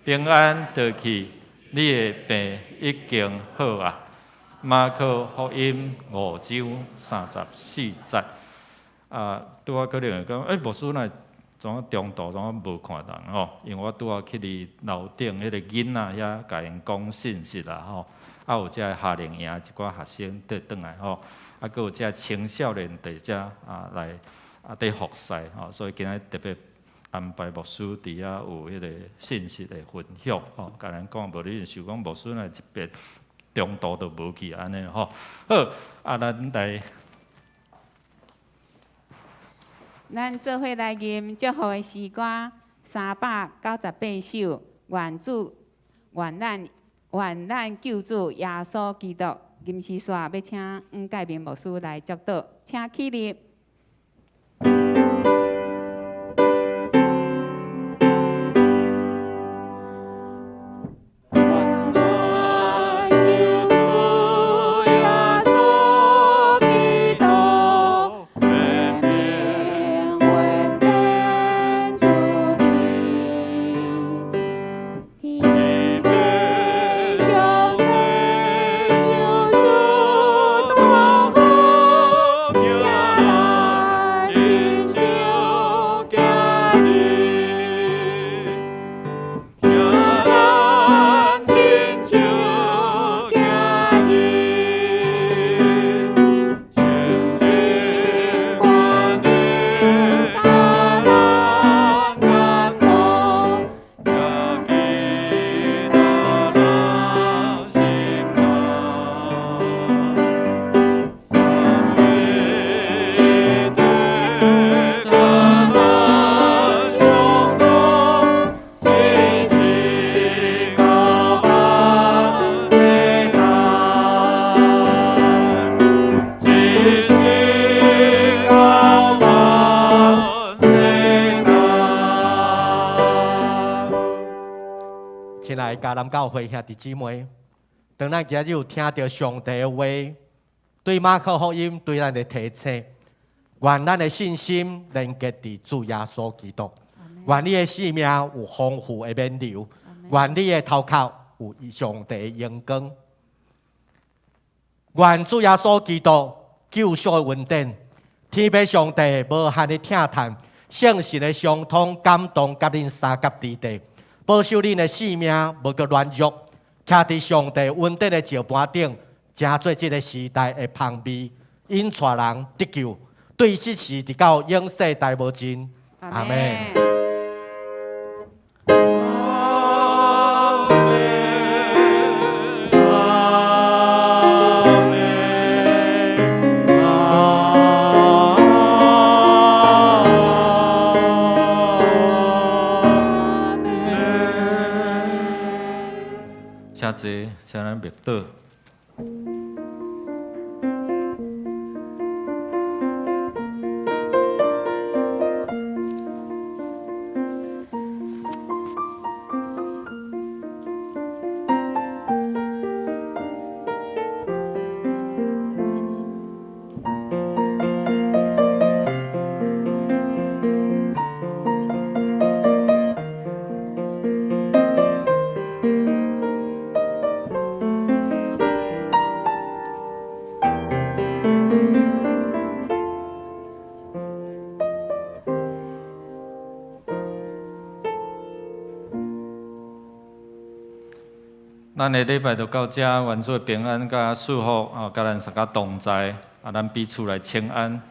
平安倒去，你的病已經好啊。馬可福音5章34節。拄仔可能會講，牧師呢，怎中途怎無看人吼？因為我拄仔去佇樓頂迄個囡仔遐，甲因講信息啦吼。有遮夏令營一寡學生得轉來吼，閣有遮青少年佇遮來。在服侍吼，所以今日特別安排牧師佇遐有迄個信息的分享吼，甲咱講無你想講牧師呢一邊中途都無去安尼吼。好，咱來，咱做伙来吟祝福的詩歌398首，願咱救主耶穌基督。吟詩煞要請吳介明牧師來祝禱，請起立。亲爱的迦南教会兄弟姊妹，当咱今日有听到上帝的话，对马可福音对咱的提醒，愿咱的信心连接伫主耶稣基督，愿你的生命有丰富的免流，愿你的头壳有上帝的阳光，愿主耶稣基督救赎的恩典，天父上帝无限的疼叹，圣神的相通感动甲恁三甲之地。保守恁的性命，无个软弱，徛伫上帝恩典的石盘顶，正做这个时代的旁边，引带人得救，对世事直到永世大无尽。阿门。请坐，请咱默祷。咱的礼拜就到这，愿做平安甲祝福，甲咱大家同在，咱彼此来请安。